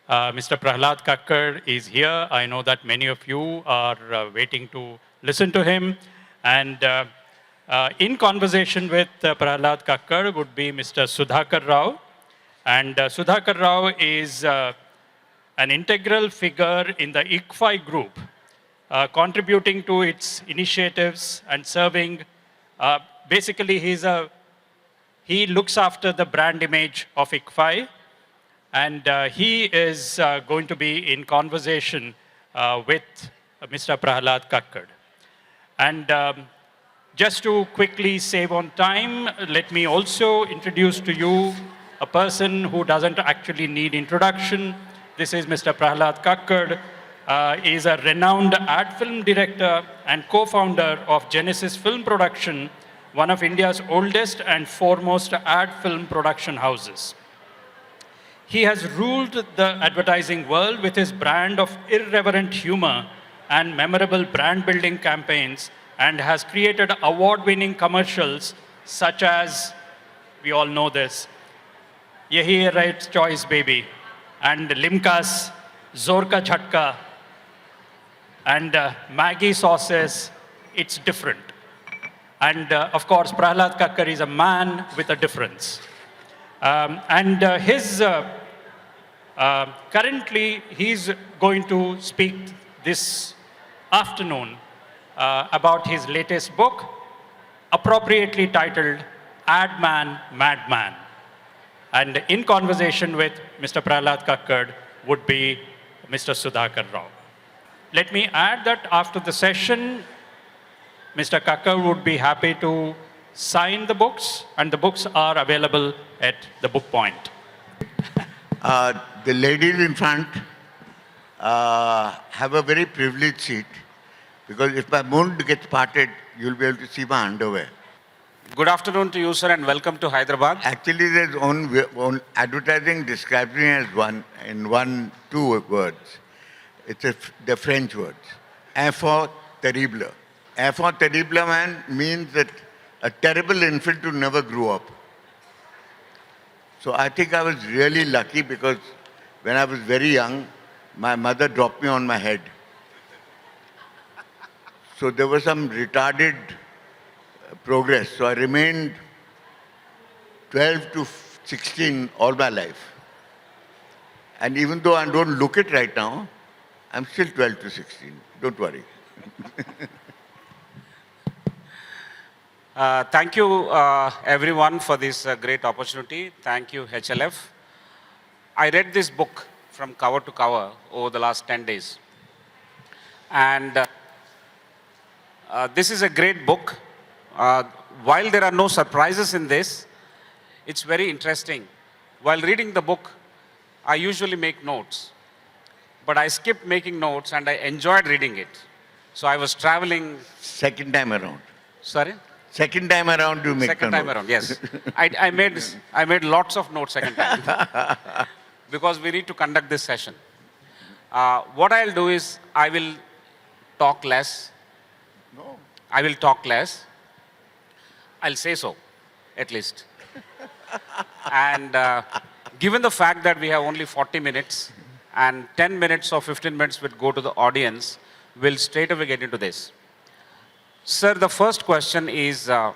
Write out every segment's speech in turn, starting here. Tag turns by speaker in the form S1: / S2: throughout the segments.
S1: Mr. Prahlad Kakar is here. I know that many of you are waiting to listen to him. And in conversation with Prahlad Kakar would be Mr. Sudhakar Rao. And Sudhakar Rao is an integral figure in the ICFI group, contributing to its initiatives and serving. Basically, he looks after the brand image of ICFI, and he is going to be in conversation with Mr. Prahlad Kakar. And just to quickly save on time, let me also introduce to you a person who doesn't actually need introduction. This is Mr. Prahlad Kakar. He is a renowned ad film director and co-founder of Genesis Film Production, one of India's oldest and foremost ad film production houses. He has ruled the advertising world with his brand of irreverent humor and memorable brand building campaigns, and has created award-winning commercials such as, we all know this, Yehi Hai Right Choice Baby, and Limka's Zorka Jhatka, and Maggi sauces, It's Different. And of course, Prahlad Kakar is a man with a difference. Currently, he's going to speak this afternoon about his latest book, appropriately titled Adman Madman. And in conversation with Mr. Prahlad Kakar would be Mr. Sudhakar Rao. Let me add that after the session, Mr. Kakkar would be happy to sign the books, and the books are available at the book point.
S2: The ladies in front have a very privileged seat, because if my mund gets parted, you'll be able to see my underwear.
S3: Good afternoon to you, sir, and welcome to Hyderabad.
S2: Actually, there's own advertising describes me as two words. It's the French words. Enfant terrible. Enfant terrible, man, means that a terrible infant who never grew up. So I think I was really lucky, because when I was very young, my mother dropped me on my head. So there was some retarded progress. So I remained 12 to 16 all my life. And even though I don't look it right now, I'm still 12 to 16. Don't worry.
S3: Thank you, everyone, for this great opportunity. Thank you, HLF. I read this book from cover to cover over the last 10 days. And this is a great book. While there are no surprises in this, it's very interesting. While reading the book, I usually make notes. But I skipped making notes and I enjoyed reading it. So I was traveling.
S2: Second time around.
S3: Sorry?
S2: Second time around you make
S3: Second time around, yes. I made lots of notes second time. Because we need to conduct this session. What I'll do is, I will talk less.
S2: No.
S3: I will talk less. I'll say so, at least. And given the fact that we have only 40 minutes, and 10 minutes or 15 minutes will go to the audience, we'll straight away get into this. Sir, the first question is, how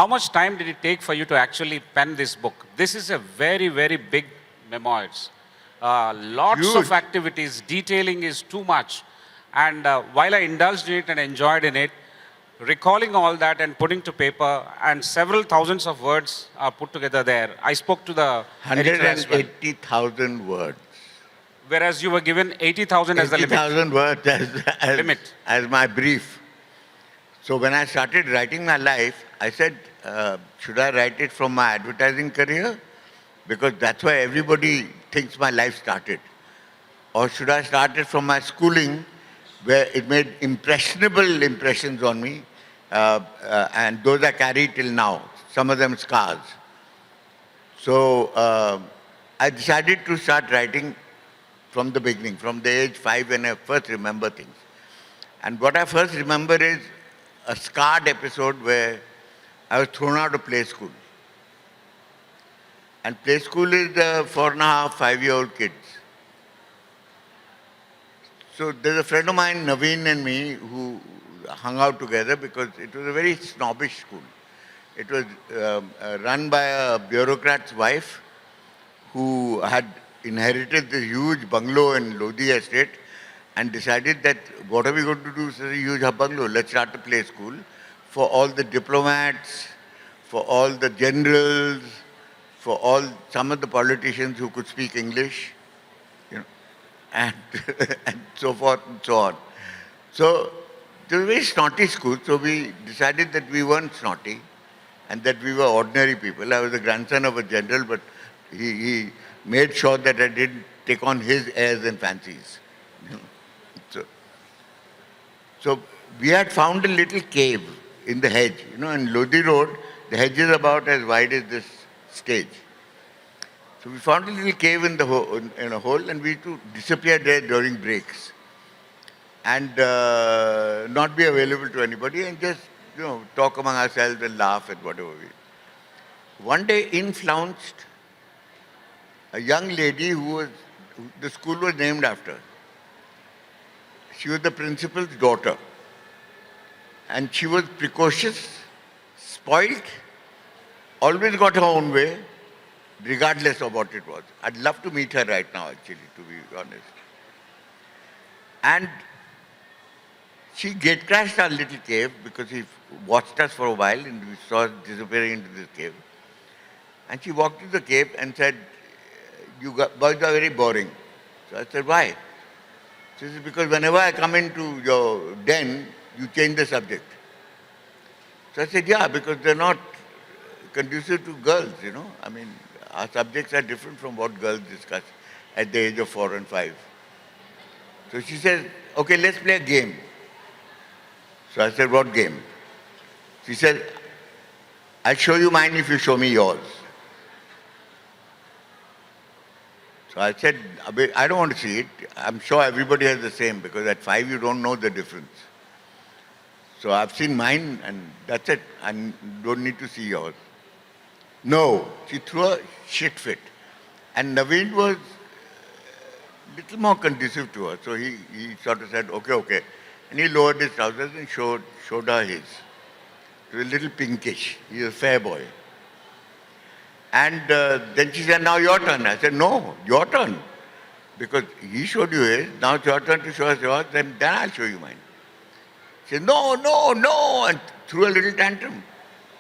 S3: much time did it take for you to actually pen this book? This is a very, very big memoirs. Lots
S2: Huge.
S3: of activities, detailing is too much. And while I indulged in it and enjoyed in it, recalling all that and putting to paper, and several thousands of words are put together there. I spoke to the editor as well.
S2: 180,000 words.
S3: Whereas you were given 80,000 as the limit.
S2: 80,000 words
S3: Limit.
S2: as my brief. So when I started writing my life, I said, should I write it from my advertising career? Because that's where everybody thinks my life started. Or should I start it from my schooling, where it made impressionable impressions on me, and those I carry till now, some of them scars. So I decided to start writing from the beginning, from the age 5 when I first remember things. And what I first remember is a scarred episode where I was thrown out of play school. And play school is 4.5, 5-year-old kids. So there's a friend of mine, Naveen and me, who hung out together because it was a very snobbish school. It was run by a bureaucrat's wife who had inherited this huge bungalow in Lodi estate and decided that what are we going to do? So a huge bungalow. Let's start a play school for all the diplomats, for all the generals, for all some of the politicians who could speak English, you know, and, and so forth and so on. So it was a very snotty school. So we decided that we weren't snotty and that we were ordinary people. I was the grandson of a general, but he made sure that I didn't take on his airs and fancies. You know. So we had found a little cave in the hedge. You know, in Lodi Road, the hedge is about as wide as this stage. So we found a little cave in a hole, and we used to disappear there during breaks and not be available to anybody and just, you know, talk among ourselves and laugh at whatever we. One day in flounced a young lady who the school was named after. She was the principal's daughter. And she was precocious, spoiled, always got her own way, regardless of what it was. I'd love to meet her right now, actually, to be honest. And she gate-crashed our little cave because he watched us for a while and we saw us disappearing into this cave. And she walked into the cave and said, boys are very boring. So I said, why? She said, because whenever I come into your den, you change the subject. So I said, yeah, because they're not conducive to girls, you know. I mean, our subjects are different from what girls discuss at the age of 4 and 5. So she said, okay, let's play a game. So I said, what game? She said, I'll show you mine if you show me yours. So I said, I don't want to see it. I'm sure everybody has the same because at 5 you don't know the difference. So I've seen mine and that's it. I don't need to see yours. No, she threw a shit fit. And Naveen was a little more conducive to her. So he sort of said, okay. And he lowered his trousers and showed her his. It was a little pinkish. He's a fair boy. And then she said, now your turn. I said, no, your turn. Because he showed you his, now it's your turn to show us yours, then I'll show you mine. She said, no, and threw a little tantrum.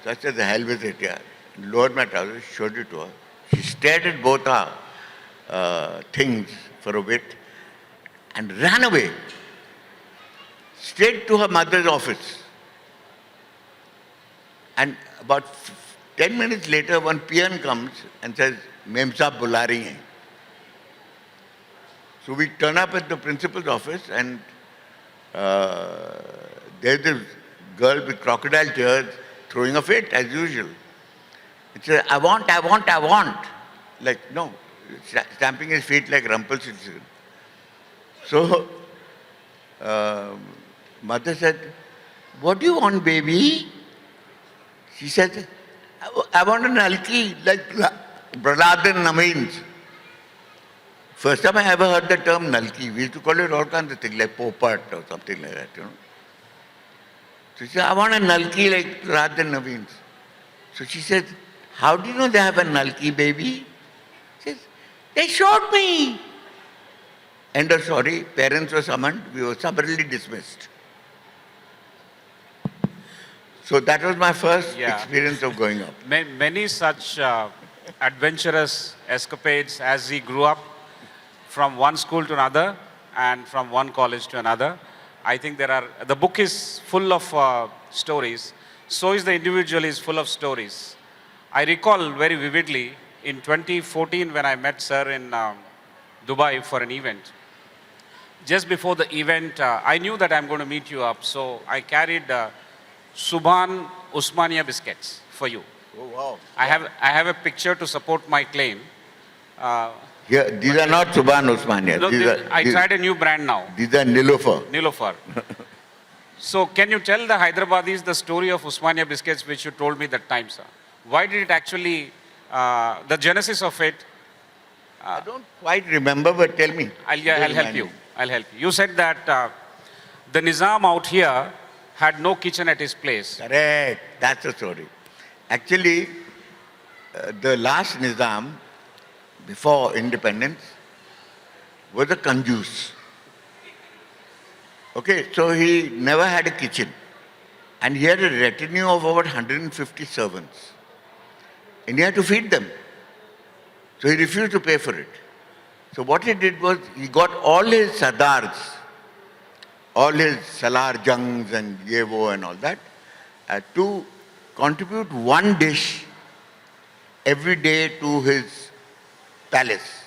S2: So I said, the hell with it, yeah. Lowered my trousers, showed it to her. She stared at both our things for a bit and ran away. Straight to her mother's office. And about 10 minutes later, one peon comes and says, Mem Saab bula rahi hain. So we turn up at the principal's office and there's this girl with crocodile tears throwing a fit as usual. It says, I want. Like, no, stamping his feet like Rumpelstiltskin. So mother said, what do you want, baby? She said, I want an alki like Prahlad and Naveen's. First time I ever heard the term nalki. We used to call it all kinds of things like popart or something like that, you know. So she said, I want a nalki like Prahlad and Naveen's. So she said, how do you know they have a nalki, baby? She says, they showed me. End of story. Parents were summoned. We were summarily dismissed. So that was my first experience of growing up.
S3: Many such adventurous escapades as he grew up from one school to another and from one college to another. I think the book is full of stories. So is the individual is full of stories. I recall very vividly in 2014 when I met sir in Dubai for an event. Just before the event, I knew that I'm going to meet you up. So I carried Subhan Usmania biscuits for you.
S2: Oh, wow.
S3: I have a picture to support my claim.
S2: Yeah, these are not Subhan Usmania.
S3: No, I tried a new brand now.
S2: These are Nilofar.
S3: Nilofar. So can you tell the Hyderabadis the story of Usmania biscuits which you told me that time, sir? Why did it actually the genesis of it.
S2: I don't quite remember, but tell me.
S3: I'll
S2: Do
S3: help
S2: remind
S3: you.
S2: me.
S3: I'll help you. You said that the Nizam out here had no kitchen at his place.
S2: Correct. That's the story. Actually, the last Nizam, before independence, was a kanjus. Okay, so he never had a kitchen. And he had a retinue of about 150 servants. And he had to feed them. So he refused to pay for it. So what he did was, he got all his sardars, all his salar jungs and yevo and all that, to contribute one dish every day to his palace.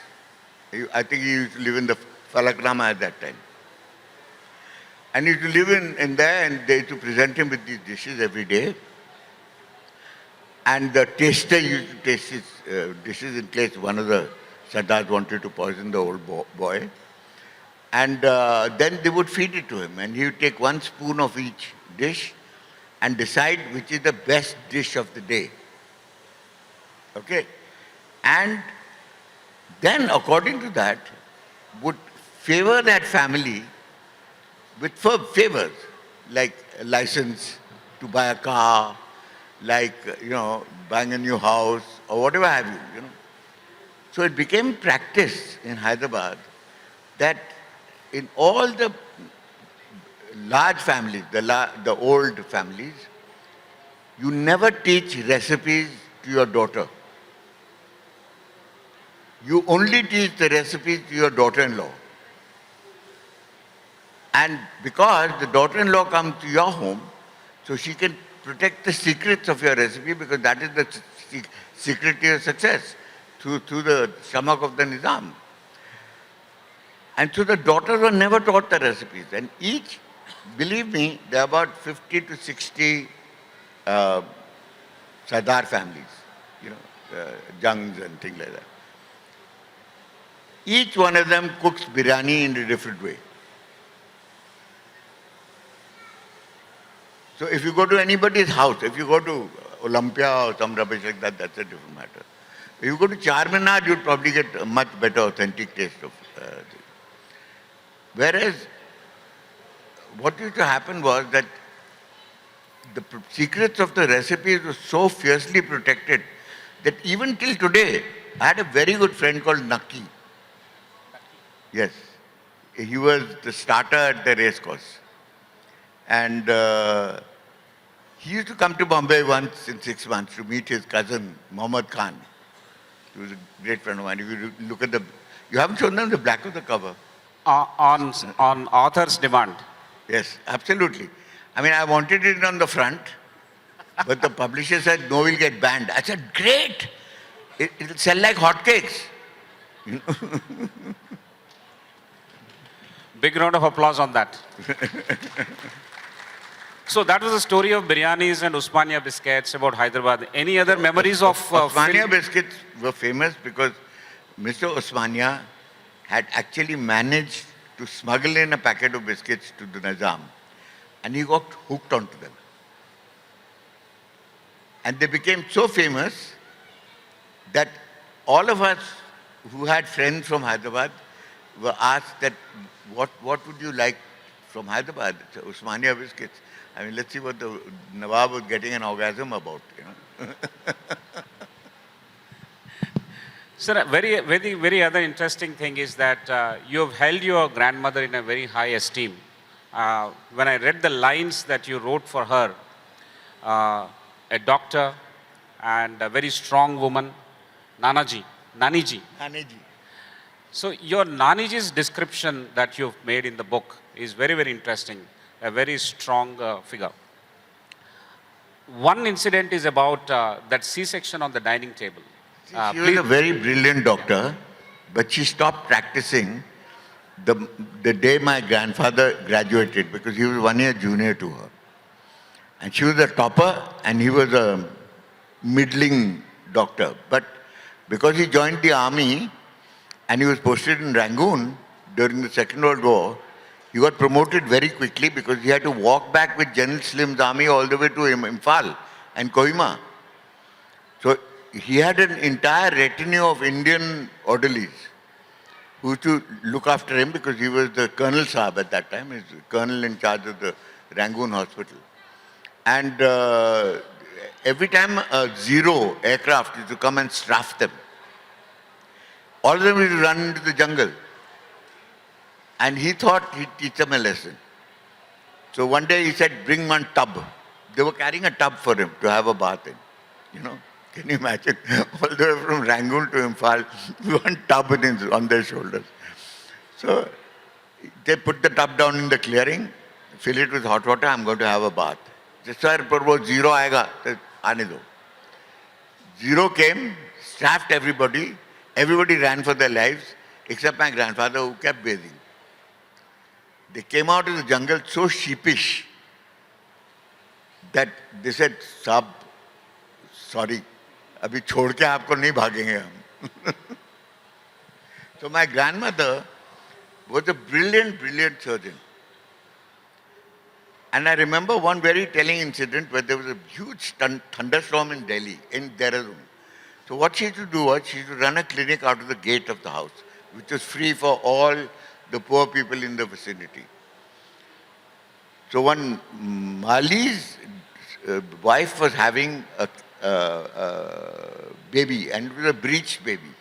S2: I think he used to live in the Falakrama at that time. And he used to live in there, and they used to present him with these dishes every day. And the taster used to taste his dishes in case one of the Sardars wanted to poison the old boy. And then they would feed it to him, and he would take one spoon of each dish and decide which is the best dish of the day. Okay? And then, according to that, would favor that family with favors, like a license to buy a car, like, buying a new house, or whatever have you. So it became practice in Hyderabad that in all the large families, the old families, you never teach recipes to your daughter. You only teach the recipes to your daughter-in-law. And because the daughter-in-law comes to your home, so she can protect the secrets of your recipe, because that is the secret to your success, through the stomach of the Nizam. And so the daughters were never taught the recipes. And each, believe me, there are about 50 to 60 Sardar families, jungs and things like that. Each one of them cooks biryani in a different way. So if you go to anybody's house, if you go to Olympia or some rubbish like that, that's a different matter. If you go to Charminar, you'll probably get a much better authentic taste of things. Whereas, what used to happen was that the secrets of the recipes were so fiercely protected that even till today, I had a very good friend called Naki. Yes. He was the starter at the race course. And he used to come to Bombay once in 6 months to meet his cousin, Muhammad Khan. He was a great friend of mine. If you look at you haven't shown them the back of the cover.
S3: On author's demand.
S2: Yes, absolutely. I mean, I wanted it on the front, but the publisher said, no, we'll get banned. I said, great. It'll sell like hotcakes.
S3: Big round of applause on that. So that was the story of biryanis and Usmania biscuits about Hyderabad. Any other memories of
S2: Usmania biscuits were famous because Mr. Usmania had actually managed to smuggle in a packet of biscuits to the Nizam, and he got hooked onto them. And they became so famous that all of us who had friends from Hyderabad were asked that, what would you like from Hyderabad? Usmania biscuits. I mean, let's see what the Nawab was getting an orgasm about,
S3: Sir, very other interesting thing is that you have held your grandmother in a very high esteem. When I read the lines that you wrote for her, a doctor and a very strong woman, Naniji.
S2: Naniji.
S3: So your Naniji's description that you've made in the book is very, very interesting, a very strong figure. One incident is about that C-section on the dining table.
S2: She was a very brilliant doctor, but she stopped practicing the day my grandfather graduated, because he was 1 year junior to her. And she was a topper and he was a middling doctor. But because he joined the army and he was posted in Rangoon during the Second World War, he got promoted very quickly because he had to walk back with General Slim's army all the way to Imphal and Kohima. So he had an entire retinue of Indian orderlies who used to look after him because he was the Colonel Saab at that time. He's the colonel in charge of the Rangoon hospital. And every time a Zero aircraft used to come and strafe them, all of them used to run into the jungle. And he thought he'd teach them a lesson. So one day he said, bring one tub. They were carrying a tub for him to have a bath in. You know, can you imagine? All the way from Rangoon to Imphal, one tub on their shoulders. So they put the tub down in the clearing, fill it with hot water, I'm going to have a bath. He said, sir, but wo Zero aayega, to aane do. Zero came, staffed everybody. Everybody ran for their lives, except my grandfather who kept bathing. They came out of the jungle so sheepish that they said, Saab, sorry, abhi chhod ke aapko nahi bhagenge hum. So my grandmother was a brilliant, brilliant surgeon. And I remember one very telling incident where there was a huge thunderstorm in Delhi, in Dehradun. So what she used to do was, she used to run a clinic out of the gate of the house, which was free for all the poor people in the vicinity. So one Mali's wife was having a baby, and it was a breached baby.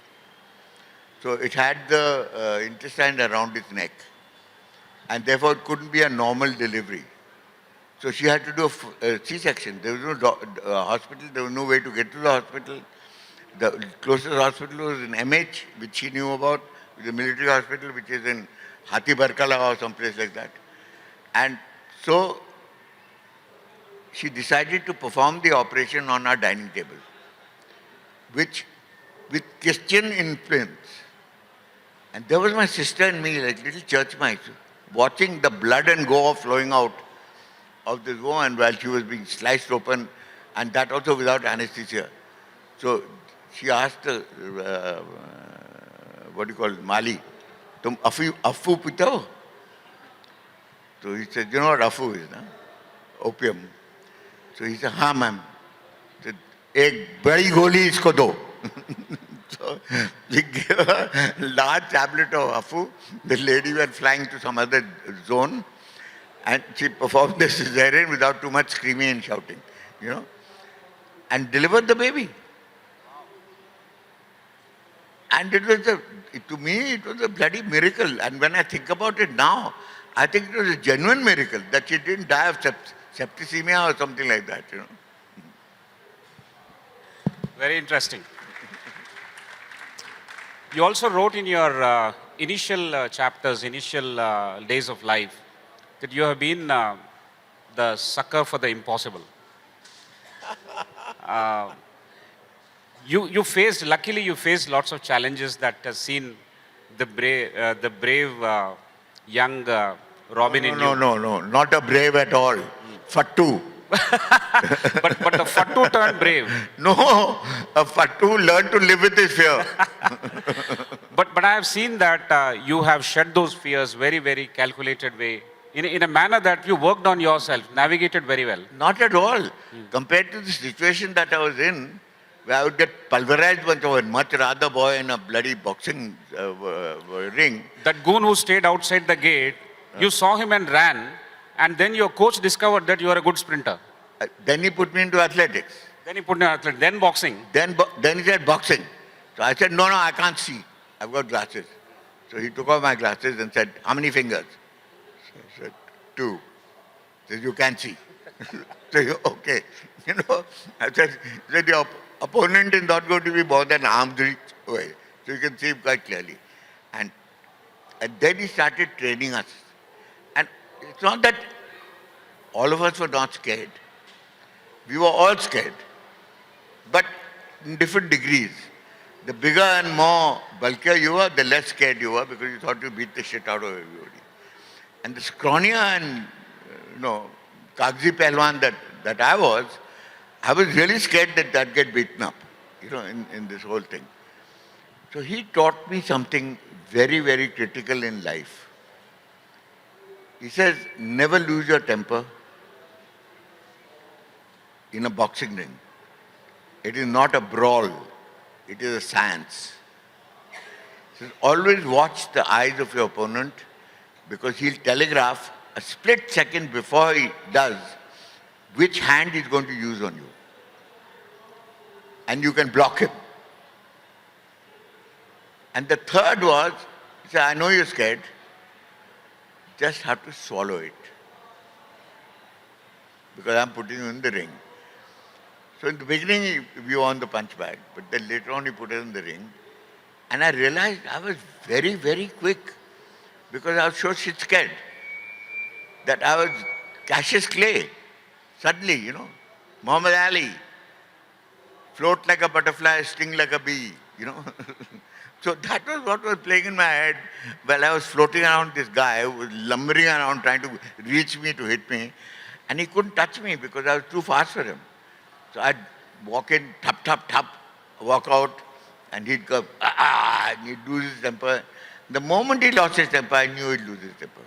S2: So it had the intestine around its neck, and therefore it couldn't be a normal delivery. So she had to do a C-section. There was no hospital, there was no way to get to the hospital. The closest hospital was in MH, which she knew about, the military hospital, which is in Hathi Barkala or someplace like that. And so she decided to perform the operation on our dining table, which with Christian influence. And there was my sister and me, like little church mice, watching the blood and gore flowing out of this woman while she was being sliced open, and that also without anesthesia. So she asked the, what do you call it, Mali, Tum affu pita ho? So he said, you know what affu is, na? Opium. So he said, हाँ ma'am. He said, एक बड़ी गोली इसको दो. So we gave a large tablet of afu. The lady went flying to some other zone, and she performed the cesarean without too much screaming and shouting, you know, and delivered the baby. And it was to me, it was a bloody miracle. And when I think about it now, I think it was a genuine miracle that she didn't die of septicemia or something like that, you know.
S3: Very interesting. You also wrote in your initial chapters, initial days of life, that you have been the sucker for the impossible. Luckily you faced lots of challenges that has seen the brave young Robin in you.
S2: No, not a brave at all. Fattu.
S3: but the Fattu turned brave.
S2: No, a Fattu learned to live with his fear.
S3: But I have seen that you have shed those fears very, very calculated way, in a manner that you worked on yourself, navigated very well.
S2: Not at all. Compared to the situation that I was in, where I would get pulverized once over, much rather boy in a bloody boxing ring.
S3: That goon who stayed outside the gate, you saw him and ran, and then your coach discovered that you are a good sprinter.
S2: Then he put me into athletics.
S3: Then boxing.
S2: Then he said boxing. So I said, no, I can't see. I've got glasses. So he took off my glasses and said, how many fingers? So I said, 2. He said, you can see. So okay. You know, I said your opponent is not going to be more than arm's reach away. So you can see him quite clearly. And then he started training us. And it's not that all of us were not scared. We were all scared, but in different degrees. The bigger and more bulkier you were, the less scared you were, because you thought you beat the shit out of everybody. And the scrawnier and, Kagzi Pehlwan that I was really scared that I'd get beaten up, in this whole thing. So he taught me something very, very critical in life. He says, never lose your temper in a boxing ring. It is not a brawl. It is a science. So always watch the eyes of your opponent because he'll telegraph a split second before he does which hand he's going to use on you. And you can block him. And the third was, he said, I know you're scared, just have to swallow it. Because I'm putting you in the ring. So in the beginning, we were on the punch bag, but then later on, he put us in the ring. And I realized I was very, very quick because I was so shit scared that I was Cassius Clay. Suddenly, Muhammad Ali, float like a butterfly, sting like a bee, So that was what was playing in my head while I was floating around this guy who was lumbering around trying to reach me to hit me. And he couldn't touch me because I was too fast for him. So I'd walk in, tap, tap, tap, walk out, and he'd go, and he'd lose his temper. The moment he lost his temper, I knew he'd lose his temper.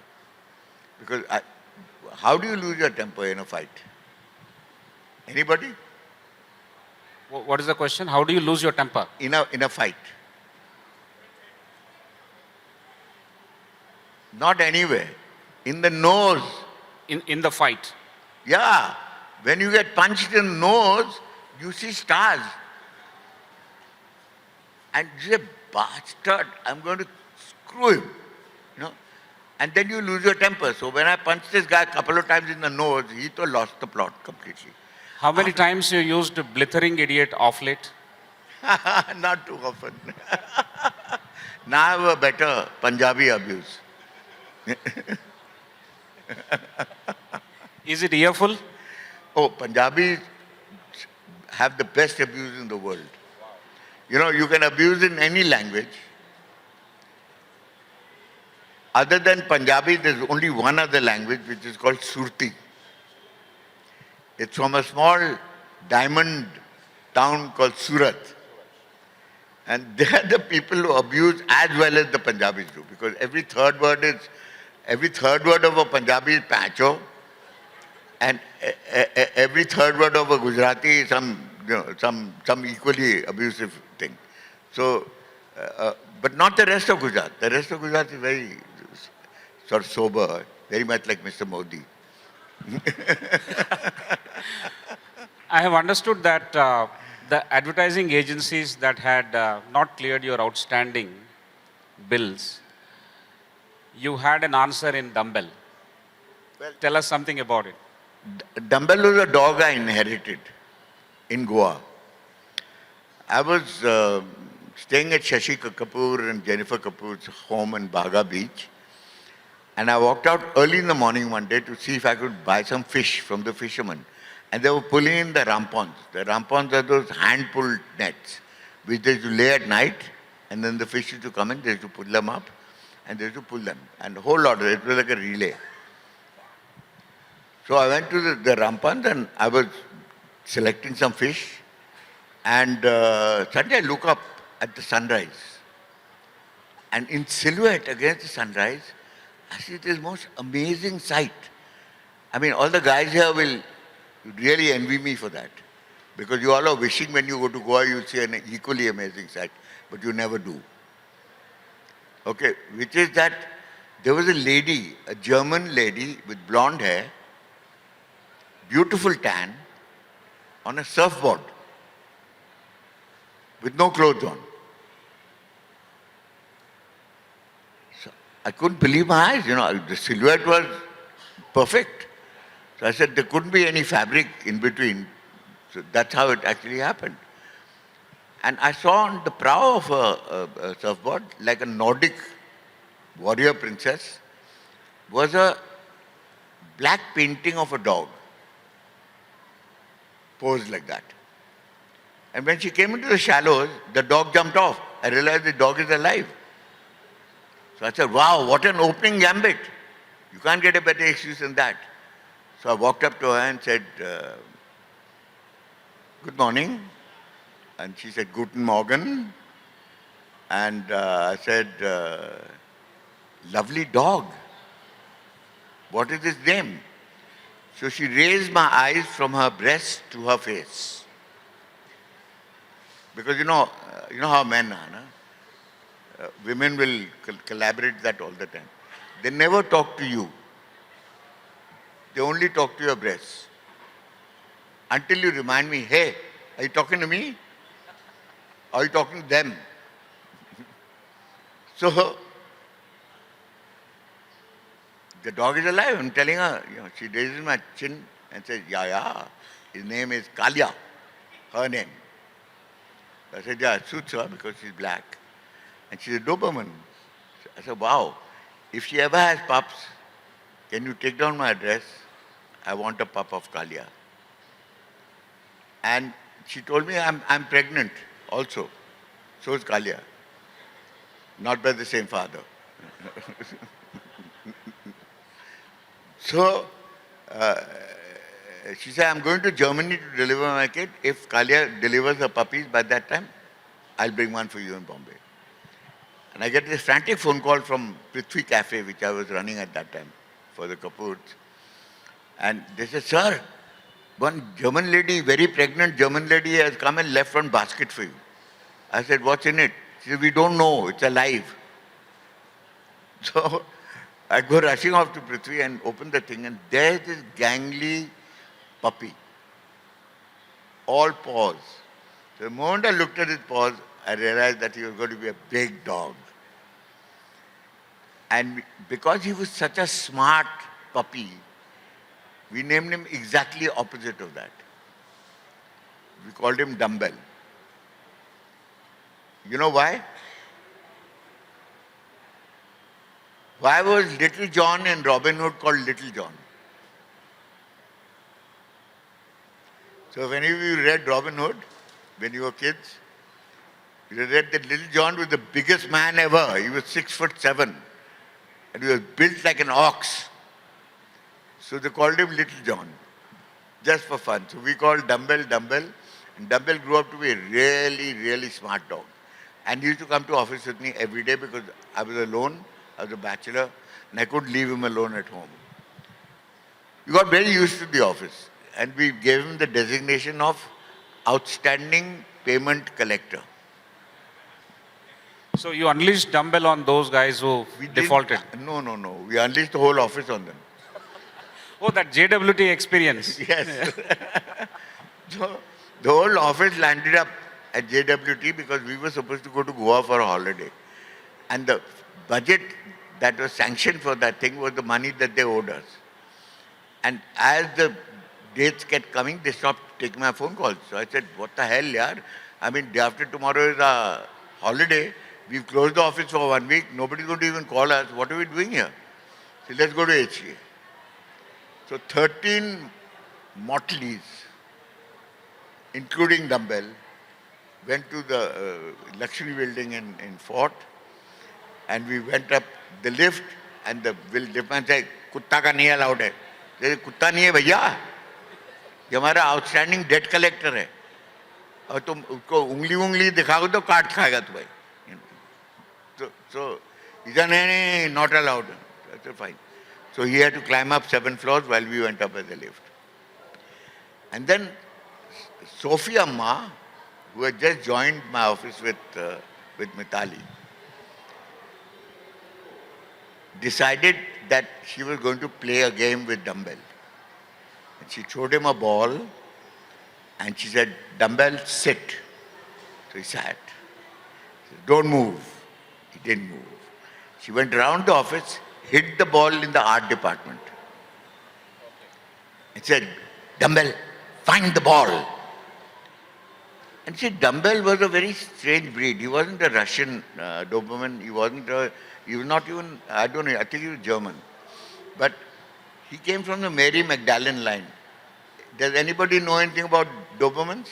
S2: Because how do you lose your temper in a fight? Anybody?
S3: What is the question? How do you lose your temper?
S2: In a fight. Not anywhere. In the nose.
S3: In the fight?
S2: Yeah. When you get punched in the nose, you see stars. And you say, bastard, I'm going to screw him. And then you lose your temper. So when I punched this guy a couple of times in the nose, he too lost the plot completely.
S3: How many times you used blithering idiot off late?
S2: Not too often. Now I have a better Punjabi abuse.
S3: Is it earful?
S2: Oh, Punjabis have the best abuse in the world. You can abuse in any language. Other than Punjabi, there's only one other language which is called Surti. It's from a small diamond town called Surat. And they're the people who abuse as well as the Punjabis do. Because every third word of a Punjabi is pacho. And every third word of a Gujarati is some equally abusive thing. So, but not the rest of Gujarat. The rest of Gujarat is very sort of sober, very much like Mr. Modi.
S3: I have understood that the advertising agencies that had not cleared your outstanding bills, you had an answer in dumbbell.
S2: Well,
S3: tell us something about it.
S2: Dumbbell was a dog I inherited in Goa. I was staying at Shashi Kapoor and Jennifer Kapoor's home in Baga Beach. And I walked out early in the morning one day to see if I could buy some fish from the fishermen. And they were pulling in the rampons. The rampons are those hand-pulled nets, which they used to lay at night, and then the fish used to come in, they used to pull them up, and they used to pull them. And a whole lot of it, it was like a relay. So I went to the rampons, and I was selecting some fish, and suddenly I look up at the sunrise. And in silhouette against the sunrise, I see this most amazing sight. I mean, all the guys here will really envy me for that. Because you all are wishing when you go to Goa, you'll see an equally amazing sight. But you never do. Okay, which is that there was a lady, a German lady with blonde hair, beautiful tan, on a surfboard, with no clothes on. I couldn't believe my eyes, the silhouette was perfect. So I said there couldn't be any fabric in between. So that's how it actually happened. And I saw on the prow of a surfboard, like a Nordic warrior princess, was a black painting of a dog, posed like that. And when she came into the shallows, the dog jumped off. I realized the dog is alive. So I said, wow, what an opening gambit. You can't get a better excuse than that. So I walked up to her and said, good morning. And she said, Guten Morgen. And I said, lovely dog. What is his name? So she raised my eyes from her breast to her face. Because you know how men are, no? Women will collaborate that all the time. They never talk to you. They only talk to your breasts. Until you remind me, hey, are you talking to me? Or are you talking to them? So, the dog is alive. I'm telling her, she raises my chin and says, yeah, his name is Kalia, her name. I said, yeah, it suits her because she's black. And she's a Doberman. I said, wow, if she ever has pups, can you take down my address? I want a pup of Kalia. And she told me I'm pregnant also. So is Kalia. Not by the same father. So, she said, I'm going to Germany to deliver my kid. If Kalia delivers her puppies by that time, I'll bring one for you in Bombay. And I get this frantic phone call from Prithvi Cafe, which I was running at that time for the Kapoors. And they said, sir, one German lady, very pregnant German lady has come and left one basket for you. I said, what's in it? She said, we don't know, it's alive. So I go rushing off to Prithvi and open the thing, and there's this gangly puppy, all paws. So the moment I looked at his paws, I realized that he was going to be a big dog. And because he was such a smart puppy, we named him exactly opposite of that. We called him Dumbbell. You know why? Why was Little John in Robin Hood called Little John? So if any of you read Robin Hood when you were kids, you read that Little John was the biggest man ever. He was 6'7", and he was built like an ox. So they called him Little John, just for fun. So we called Dumbbell, Dumbbell, and Dumbbell grew up to be a really, really smart dog. And he used to come to office with me every day because I was alone, I was a bachelor, and I couldn't leave him alone at home. We got very used to the office, and we gave him the designation of Outstanding Payment Collector.
S3: So you unleashed Dumbbell on those guys who defaulted?
S2: No. We unleashed the whole office on them.
S3: Oh, that JWT experience.
S2: Yes. So the whole office landed up at JWT because we were supposed to go to Goa for a holiday. And the budget that was sanctioned for that thing was the money that they owed us. And as the dates kept coming, they stopped taking my phone calls. So I said, what the hell, yaar? I mean, day after tomorrow is a holiday. We've closed the office for 1 week. Nobody's going to even call us. What are we doing here? So let's go to HCA. So 13 motleys, including Dumbbell, went to the luxury building in Fort, and we went up the lift, and the liftman said, "Kutta ka nahi allowed hai." They said, "Kutta nahi hai bhaiya, ये हमारा outstanding debt collector है, और तुम उसको उंगली दिखाओ तो काट खाएगा तुम्हें." So he said, "No, not allowed." I said, "Fine." So he had to climb up 7 floors while we went up as a lift. And then Sophie Amma, who had just joined my office with Mitali, decided that she was going to play a game with Dumbbell. And she showed him a ball and she said, "Dumbbell, sit." So he sat. She said, "Don't move." He didn't move. She went around the office, hid the ball in the art department. And said, "Dumbbell, find the ball." And see, Dumbbell was a very strange breed. He wasn't a Russian Doberman. He was not even, I don't know, I think he was German. But he came from the Mary Magdalene line. Does anybody know anything about Dobermans?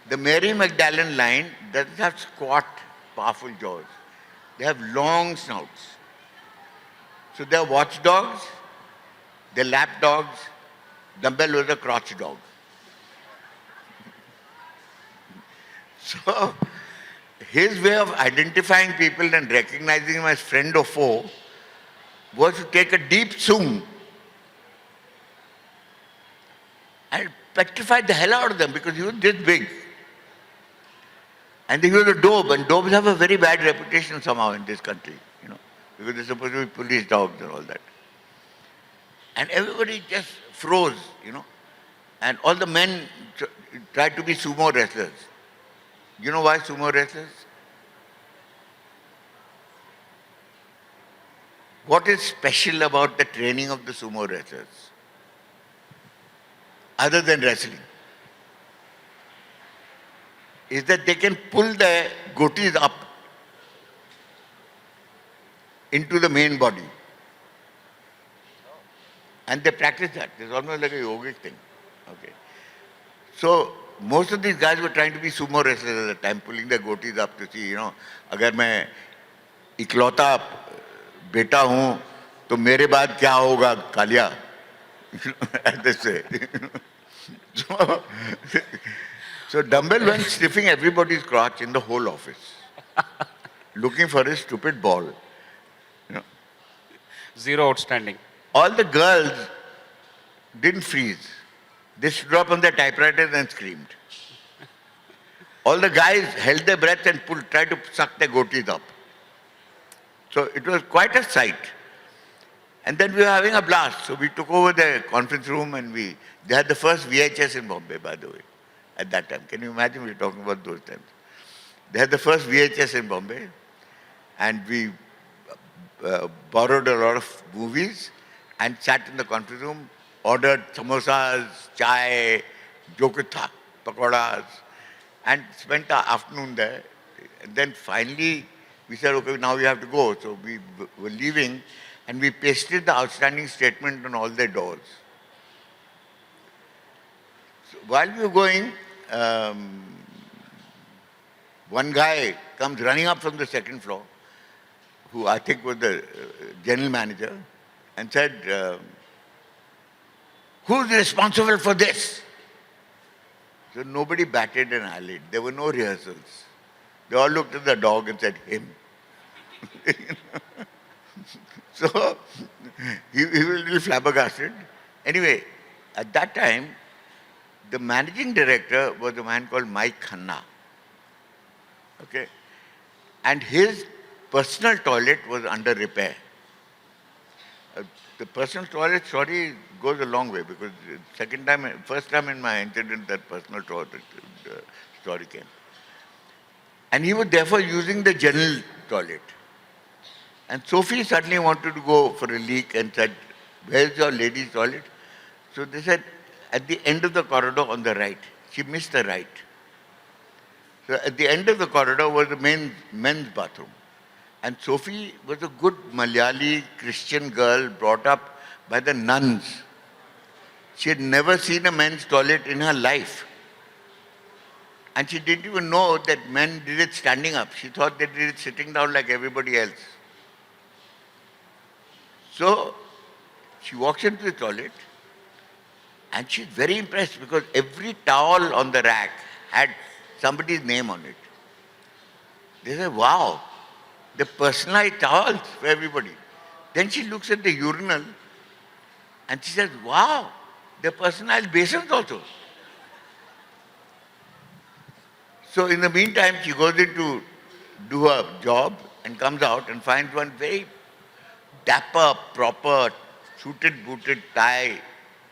S2: The Mary Magdalene line doesn't have squat, powerful jaws. They have long snouts. So they're watchdogs, they're lap dogs. Dumbbell was a crotch dog. So his way of identifying people and recognizing him as friend or foe was to take a deep zoom and petrified the hell out of them because he was this big. And he was a dobe, and dobes have a very bad reputation somehow in this country, because they're supposed to be police dogs and all that. And everybody just froze, and all the men tried to be sumo wrestlers. You know why sumo wrestlers? What is special about the training of the sumo wrestlers? Other than wrestling, is that they can pull their goatees up into the main body. And they practice that. It's almost like a yogic thing. Okay. So most of these guys were trying to be sumo wrestlers at the time, pulling their goatees up to see, अगर मैं इकलौता बेटा हूँ तो मेरे बाद क्या होगा Kaliya? As they say. So Dumbbell went sniffing everybody's crotch in the whole office, looking for his stupid ball.
S3: Zero outstanding.
S2: All the girls didn't freeze. They stood up on their typewriters and screamed. All the guys held their breath and tried to suck their goatees up. So it was quite a sight. And then we were having a blast. So we took over the conference room and they had the first VHS in Bombay, by the way, at that time. Can you imagine? We were talking about those times. They had the first VHS in Bombay, and we borrowed a lot of movies and sat in the conference room, ordered samosas, chai, jokutha, pakoras, and spent the afternoon there. And then finally we said, okay, now we have to go. So we were leaving, and we pasted the outstanding statement on all their doors. So while we were going, one guy comes running up from the second floor, who I think was the general manager, and said, who's responsible for this? So nobody batted an eyelid. There were no rehearsals. They all looked at the dog and said, him. So he was a little flabbergasted. Anyway, at that time, the managing director was a man called Mike Khanna. Okay? And his personal toilet was under repair. The personal toilet story goes a long way because first time in my incident that personal toilet story came. And he was therefore using the general toilet. And Sophie suddenly wanted to go for a leak and said, where's your ladies' toilet? So they said, at the end of the corridor on the right. She missed the right. So at the end of the corridor was the men's bathroom. And Sophie was a good Malayali Christian girl brought up by the nuns. She had never seen a men's toilet in her life. And she didn't even know that men did it standing up. She thought they did it sitting down like everybody else. So she walks into the toilet and she's very impressed because every towel on the rack had somebody's name on it. They say, wow, the personalized towels for everybody. Then she looks at the urinal and she says, wow, the personalized basins also. So in the meantime, she goes in to do her job and comes out and finds one very dapper, proper, suited, booted tie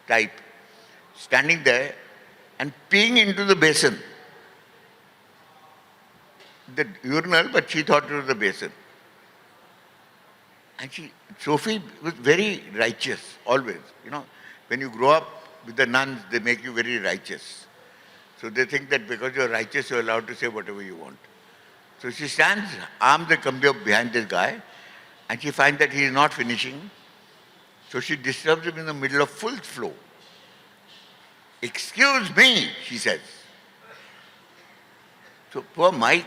S2: type standing there and peeing into the basin. The urinal, but she thought it was the basin. And Sophie was very righteous, always. When you grow up with the nuns, they make you very righteous. So they think that because you're righteous, you're allowed to say whatever you want. So she stands, arms akimbo behind this guy, and she finds that he is not finishing. So she disturbs him in the middle of full flow. Excuse me, she says. So poor Mike,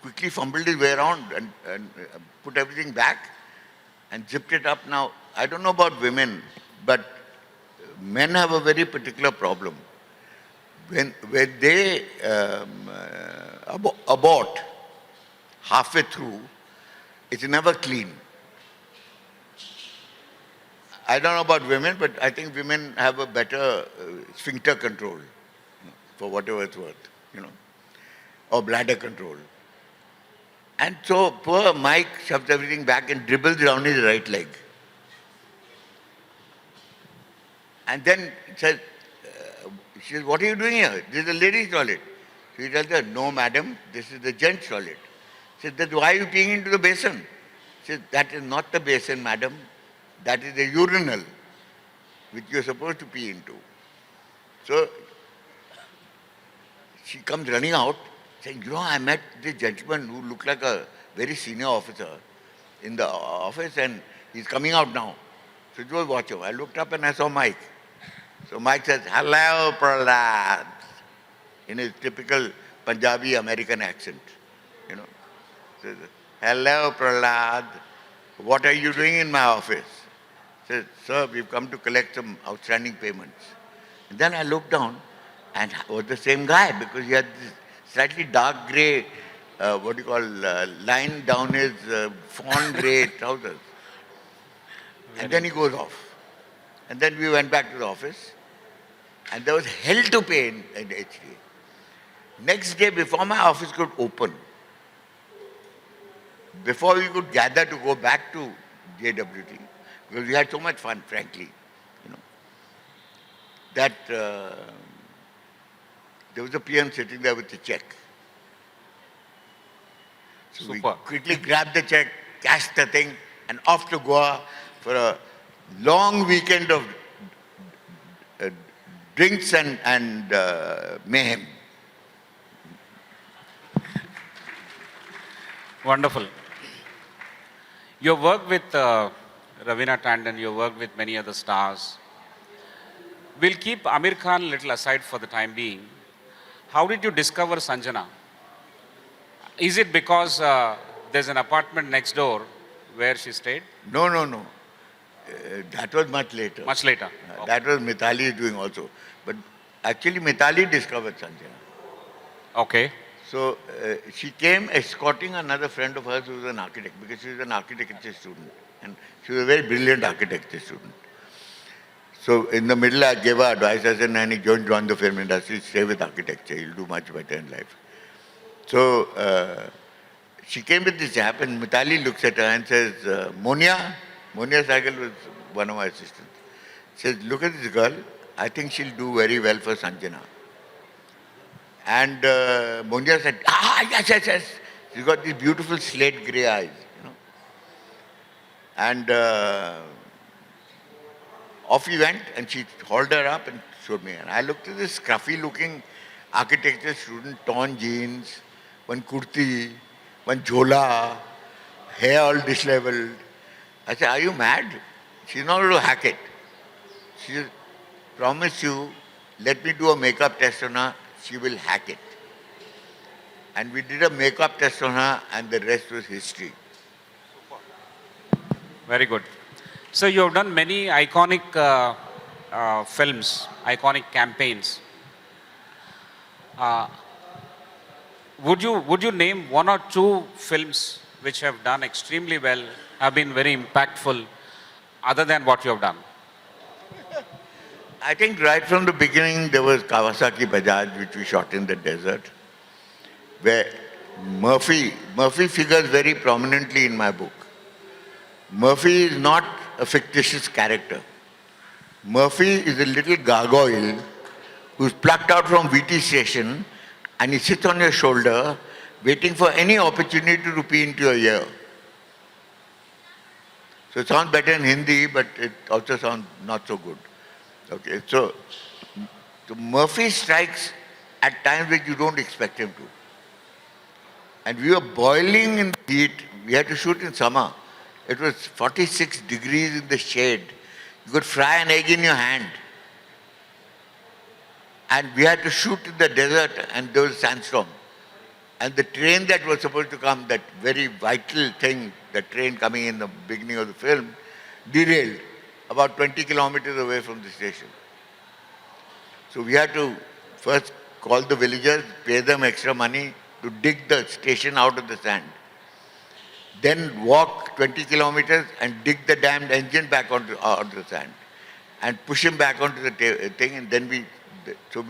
S2: quickly fumbled his way around and put everything back and zipped it up. Now, I don't know about women, but men have a very particular problem. When they abort halfway through, it's never clean. I don't know about women, but I think women have a better sphincter control, for whatever it's worth, or bladder control. And so poor Mike shoves everything back and dribbles down his right leg. And then says, she says, what are you doing here? This is a ladies' toilet. She tells her, no, madam, this is the gents' toilet. She says, then why are you peeing into the basin? She says, that is not the basin, madam. That is the urinal, which you're supposed to pee into. So she comes running out, saying, I met this gentleman who looked like a very senior officer in the office, and he's coming out now. So go watch him. I looked up and I saw Mike. So Mike says, hello, Prahlad, in his typical Punjabi American accent. Says, hello, Prahlad, what are you doing in my office? Says, sir, we've come to collect some outstanding payments. And then I looked down, and it was the same guy, because he had this slightly dark grey, line down his fawn grey trousers. And then he goes off. And then we went back to the office, and there was hell to pay in HDA. Next day, before my office could open, before we could gather to go back to JWT, because we had so much fun, frankly, that there was a PM sitting there with a check. So we quickly grabbed the check, cashed the thing, and off to Goa for a long weekend of drinks and mayhem.
S3: Wonderful. You worked with Raveena Tandon, you worked with many other stars. We'll keep Amir Khan a little aside for the time being. How did you discover Sanjana? Is it because there's an apartment next door where she stayed?
S2: No. That was much later.
S3: Much later. Okay.
S2: That was Mithali doing also. But actually Mithali discovered Sanjana.
S3: Okay.
S2: So she came escorting another friend of hers who was an architect, because she was an architecture student. And she was a very brilliant architecture student. So in the middle I gave her advice. I said, Nani, don't join the film industry, stay with architecture. You'll do much better in life. So she came with this chap, and Mithali looks at her and says, Monia Saigal was one of my assistants. Says, look at this girl. I think she'll do very well for Sanjana. And Monia said, yes. She's got these beautiful slate grey eyes, And off we went, and she hauled her up and showed me. And I looked at this scruffy-looking architecture student, torn jeans, one kurti, one jhola, hair all disheveled. I said, are you mad? She's not going to hack it. She said, promise you, let me do a makeup test on her, she will hack it. And we did a makeup test on her, and the rest was history.
S3: Very good. So you have done many iconic films, iconic campaigns. Would you name one or two films which have done extremely well, have been very impactful, other than what you have done?
S2: I think right from the beginning there was Kawasaki Bajaj, which we shot in the desert, where Murphy figures very prominently in my book. Murphy is not a fictitious character. Murphy is a little gargoyle who's plucked out from VT station, and he sits on your shoulder waiting for any opportunity to pee into your ear. So it sounds better in Hindi, but it also sounds not so good. Okay, so Murphy strikes at times when you don't expect him to. And we were boiling in the heat. We had to shoot in summer. It was 46 degrees in the shade. You could fry an egg in your hand. And we had to shoot in the desert, and there was a sandstorm. And the train that was supposed to come, that very vital thing, the train coming in the beginning of the film, derailed about 20 kilometers away from the station. So we had to first call the villagers, pay them extra money to dig the station out of the sand. then walk 20 kilometers and dig the damned engine back onto the sand and push him back onto the thing, and then we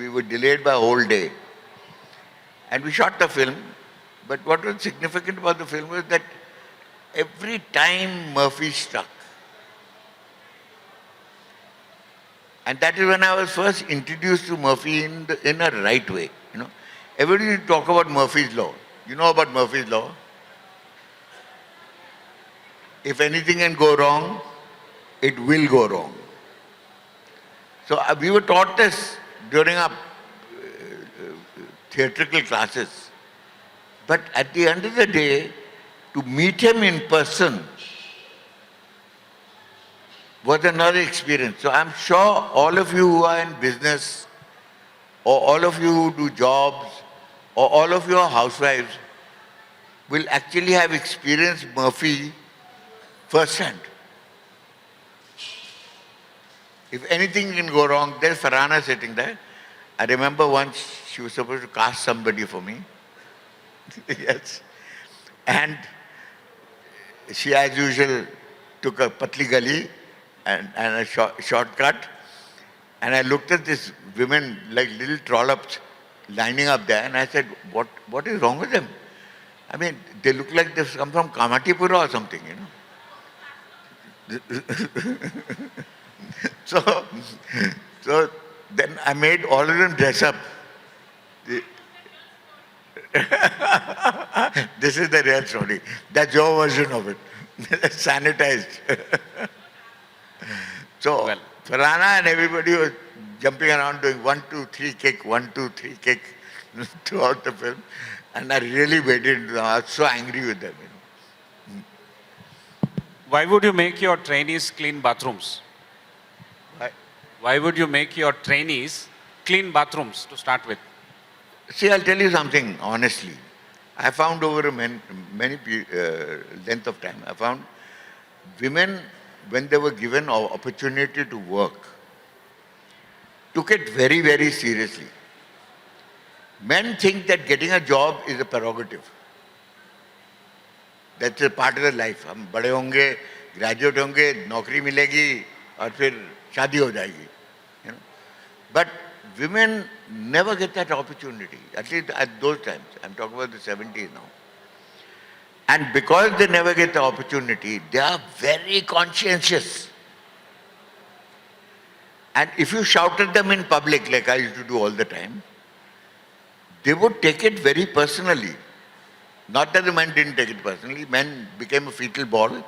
S2: were delayed by a whole day. And we shot the film, but what was significant about the film was that every time Murphy struck, and that is when I was first introduced to Murphy in a right way. Everybody talk about Murphy's law. You know about Murphy's law? If anything can go wrong, it will go wrong. So we were taught this during our theatrical classes. But at the end of the day, to meet him in person was another experience. So I'm sure all of you who are in business, or all of you who do jobs, or all of your housewives will actually have experienced Murphy firsthand. If anything can go wrong, there's Farhana sitting there. I remember once she was supposed to cast somebody for me. Yes. And she, as usual, took a patli gali and a shortcut. And I looked at these women like little trollops lining up there, and I said, what is wrong with them? I mean, they look like they've come from Kamatipura or something, So then I made all of them dress up. This is the real story. That's your version of it. Sanitized. So, well, Farhana and everybody was jumping around doing 1, 2, 3 kick, 1, 2, 3 kick throughout the film. And I really waited. I was so angry with them.
S3: Why would you make your trainees clean bathrooms? Why would you make your trainees clean bathrooms to start with?
S2: See, I'll tell you something honestly. I found over a many length of time, I found women, when they were given an opportunity to work, took it very, very seriously. Men think that getting a job is a prerogative. That's a part of their life. हम बड़े होंगे, graduate होंगे, नौकरी मिलेगी, और फिर शादी हो जाएगी. But women never get that opportunity, at least at those times. I'm talking about the 70s now. And because they never get the opportunity, they are very conscientious. And if you shout at them in public, like I used to do all the time, they would take it very personally. Not that the men didn't take it personally. Men became a fetal ball,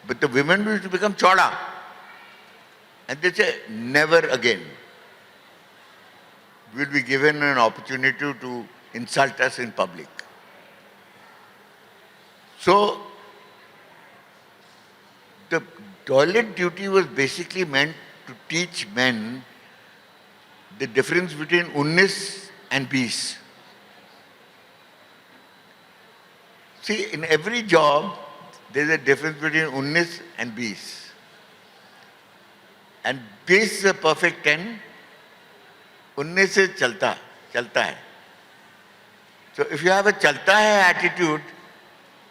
S2: but the women used to become choda. And they say, never again will be given an opportunity to insult us in public. So, the toilet duty was basically meant to teach men the difference between 19 and 20. See, in every job, there's a difference between 19 and 20. And 20 is a perfect 10. 19 से चलता है. So if you have a chalta hai attitude,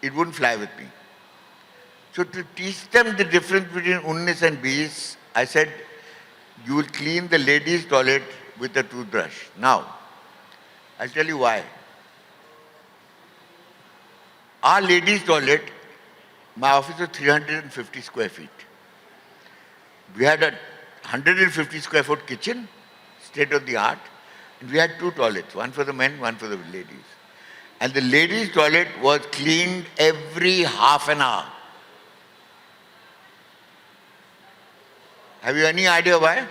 S2: it wouldn't fly with me. So to teach them the difference between 19 and 20, I said, you will clean the ladies' toilet with a toothbrush. Now, I'll tell you why. Our ladies' toilet, my office was 350 square feet. We had a 150 square foot kitchen, state of the art, and we had 2 toilets, one for the men, one for the ladies. And the ladies' toilet was cleaned every half an hour. Have you any idea why?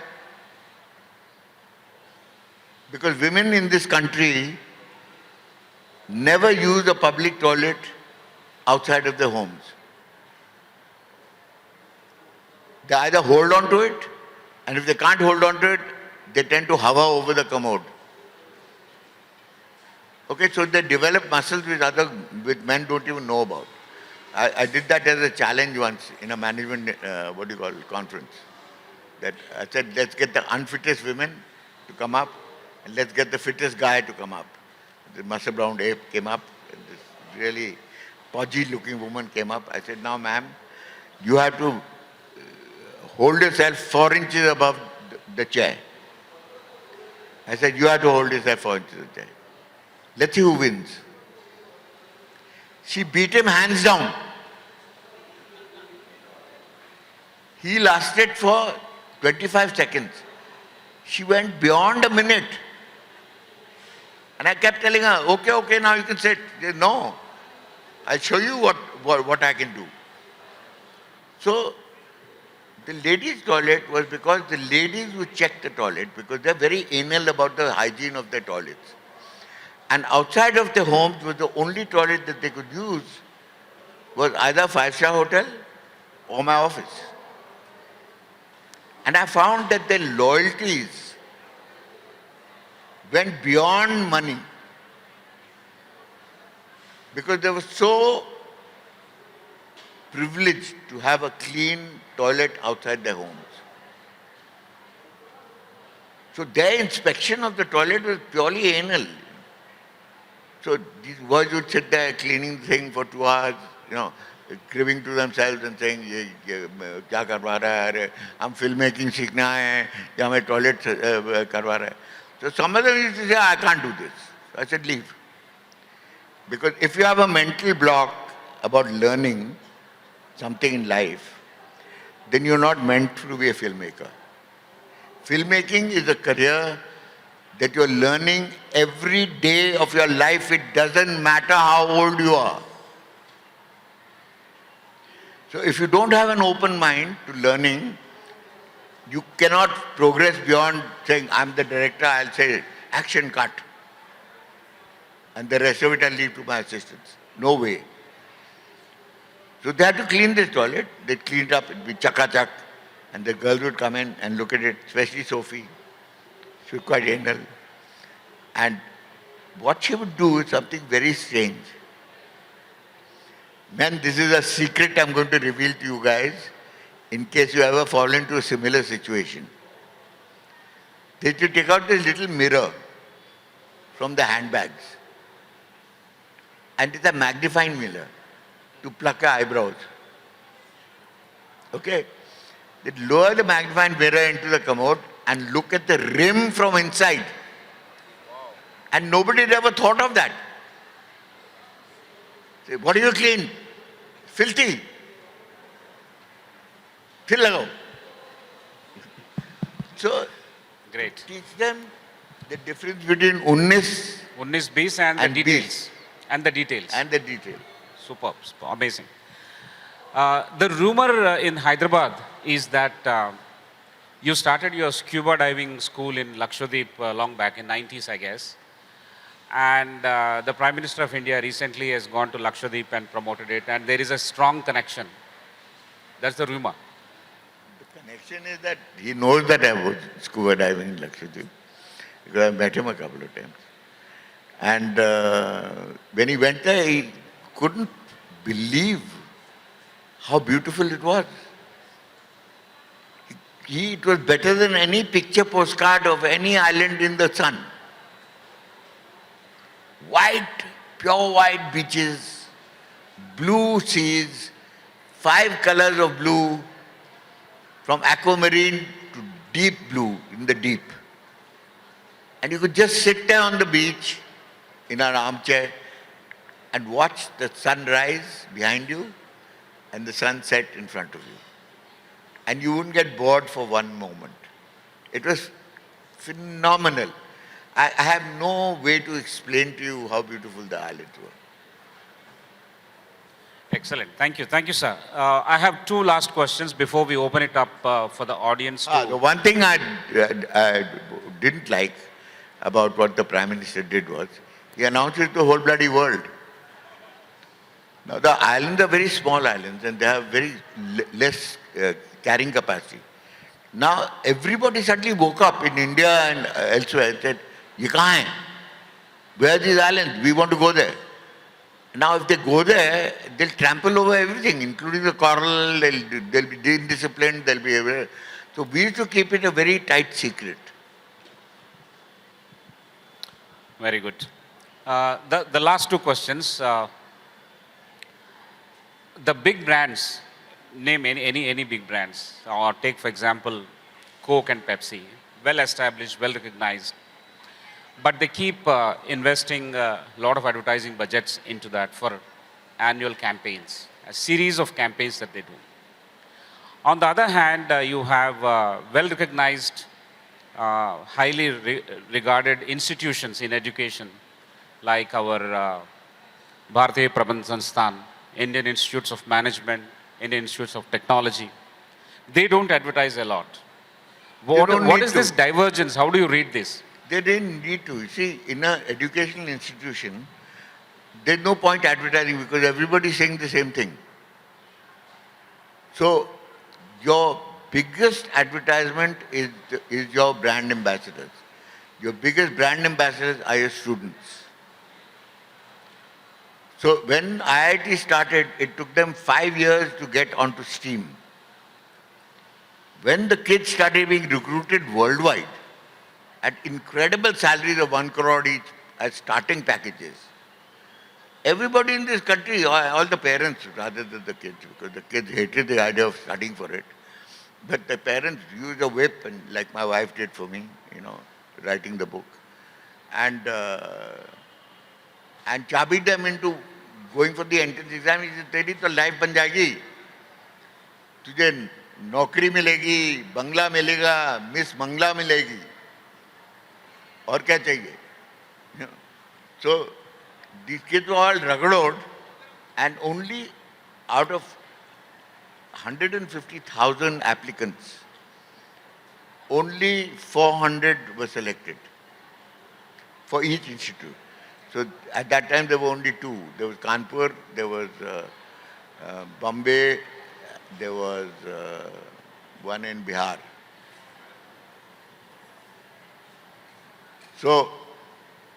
S2: Because women in this country never use a public toilet outside of their homes. They either hold on to it, and if they can't hold on to it, they tend to hover over the commode. Okay, so they develop muscles which men don't even know about. I did that as a challenge once in a management, conference. That I said, let's get the unfittest women to come up, and let's get the fittest guy to come up. The muscle-bound ape came up, and this really podgy looking woman came up. I said, now ma'am, you have to hold yourself 4 inches above the chair. I said, you have to hold yourself 4 inches above the chair. Let's see who wins. She beat him hands down. He lasted for 25 seconds. She went beyond a minute. And I kept telling her, okay, now you can sit. She said, no, I'll show you what I can do. So, the ladies' toilet was because the ladies would check the toilet because they're very anal about the hygiene of their toilets. And outside of the homes was the only toilet that they could use was either a 5-star hotel or my office. And I found that their loyalties went beyond money because they were so privileged to have a clean toilet outside their homes. So their inspection of the toilet was purely anal. So these boys would sit there cleaning the thing for 2 hours, cribbing to themselves and saying, kya karwa raha hai? I'm filmmaking seekhna hai, ya main toilet karwa raha hai. So some of them used to say, I can't do this. So I said, leave. Because if you have a mental block about learning something in life, then you're not meant to be a filmmaker. Filmmaking is a career that you're learning every day of your life. It doesn't matter how old you are. So if you don't have an open mind to learning, you cannot progress beyond saying, I'm the director, I'll say, action cut. And the rest of it I'll leave to my assistants. No way. So they had to clean this toilet. They cleaned up, it'd be chaka-chak. And the girls would come in and look at it, especially Sophie. She was quite anal. And what she would do is something very strange. Man, this is a secret I'm going to reveal to you guys in case you ever fall into a similar situation. They used to take out this little mirror from the handbags. And it's a magnifying mirror to pluck your eyebrows. Okay? They'd lower the magnifying mirror into the commode and look at the rim from inside. Wow. And nobody had ever thought of that. Say, what do you clean? Filthy. Fil lagao. So,
S3: great.
S2: Teach them the difference between 19
S3: 20 and the details.
S2: Bees.
S3: And the details.
S2: And the detail.
S3: Superb, amazing. The rumor in Hyderabad is that you started your scuba diving school in Lakshadweep long back in 90s, I guess. And the Prime Minister of India recently has gone to Lakshadweep and promoted it, and there is a strong connection. That's the rumor.
S2: The connection is that he knows that I was scuba diving in Lakshadweep because I met him a couple of times. And when he went there, he couldn't believe how beautiful it was. It was better than any picture postcard of any island in the sun. White, pure white beaches, blue seas, 5 colors of blue, from aquamarine to deep blue in the deep. And you could just sit there on the beach in an armchair and watch the sun rise behind you and the sun set in front of you. And you wouldn't get bored for one moment. It was phenomenal. I have no way to explain to you how beautiful the islands were.
S3: Excellent. Thank you. Thank you, sir. I have 2 last questions before we open it up for the audience.
S2: The one thing I didn't like about what the Prime Minister did was, he announced it to the whole bloody world. Now the islands are very small islands and they have very less carrying capacity. Now everybody suddenly woke up in India and elsewhere and said, "Ye kahan hai? Where are these islands? We want to go there." Now if they go there, they'll trample over everything, including the coral, they'll be indisciplined, they'll be everywhere. So we used to keep it a very tight secret.
S3: Very good. The last 2 questions. the big brands, name any big brands, or take for example, Coke and Pepsi, well established, well recognized, but they keep investing a lot of advertising budgets into that for annual campaigns, a series of campaigns that they do. On the other hand, you have well recognized, highly regarded institutions in education, like our Bharatiya Prabandh Sansthan, Indian Institutes of Management, Indian Institutes of Technology. They don't advertise a lot. What is this divergence? How do you read this?
S2: They didn't need to. You see, in an educational institution, there's no point advertising because everybody's saying the same thing. So, your biggest advertisement is your brand ambassadors. Your biggest brand ambassadors are your students. So when IIT started, it took them 5 years to get onto steam. When the kids started being recruited worldwide at incredible salaries of 1 crore each as starting packages, everybody in this country, all the parents rather than the kids, because the kids hated the idea of studying for it, but the parents used a whip, and like my wife did for me, writing the book, and chabied them into going for the entrance exam. He said, तेरी तो life बन जाएगी, तुझे नौकरी मिलेगी, बंगला मिलेगा, miss Mangla मिलेगी, और क्या चाहिए? So these kids were all ragadoed, and only out of 150,000 applicants, only 400 were selected for each institute. So at that time there were only two. There was Kanpur, there was Bombay, there was one in Bihar. So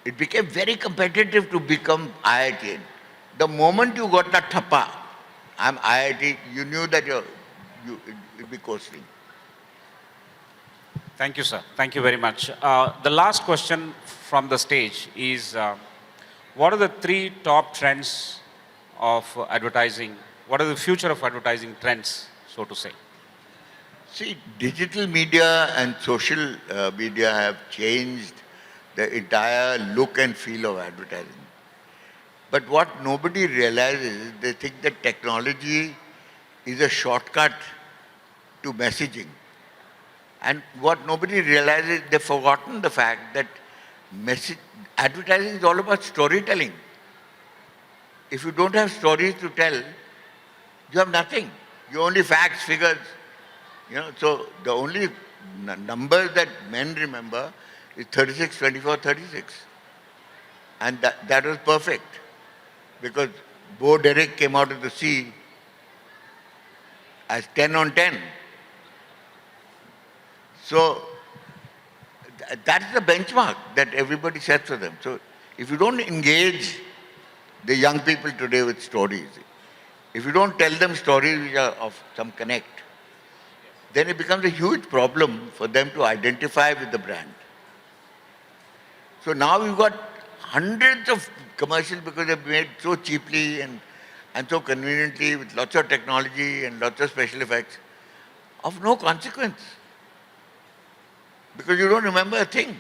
S2: it became very competitive to become IIT. The moment you got that thappa, I'm IIT, you knew that you'd be coasting.
S3: Thank you, sir. Thank you very much. The last question from the stage is, what are the 3 top trends of advertising? What are the future of advertising trends, so to say?
S2: See, digital media and social media have changed the entire look and feel of advertising. But what nobody realizes is they think that technology is a shortcut to messaging. And what nobody realizes, they've forgotten the fact that advertising is all about storytelling. If you don't have stories to tell, you have nothing. You only facts, figures. So the only numbers that men remember is 36, 24, 36. And that was perfect. Because Bo Derek came out of the sea as 10 on 10. So that's the benchmark that everybody sets for them. So if you don't engage the young people today with stories, if you don't tell them stories which are of some connect, then it becomes a huge problem for them to identify with the brand. So now we've got hundreds of commercials because they're made so cheaply and so conveniently with lots of technology and lots of special effects of no consequence. Because you don't remember a thing.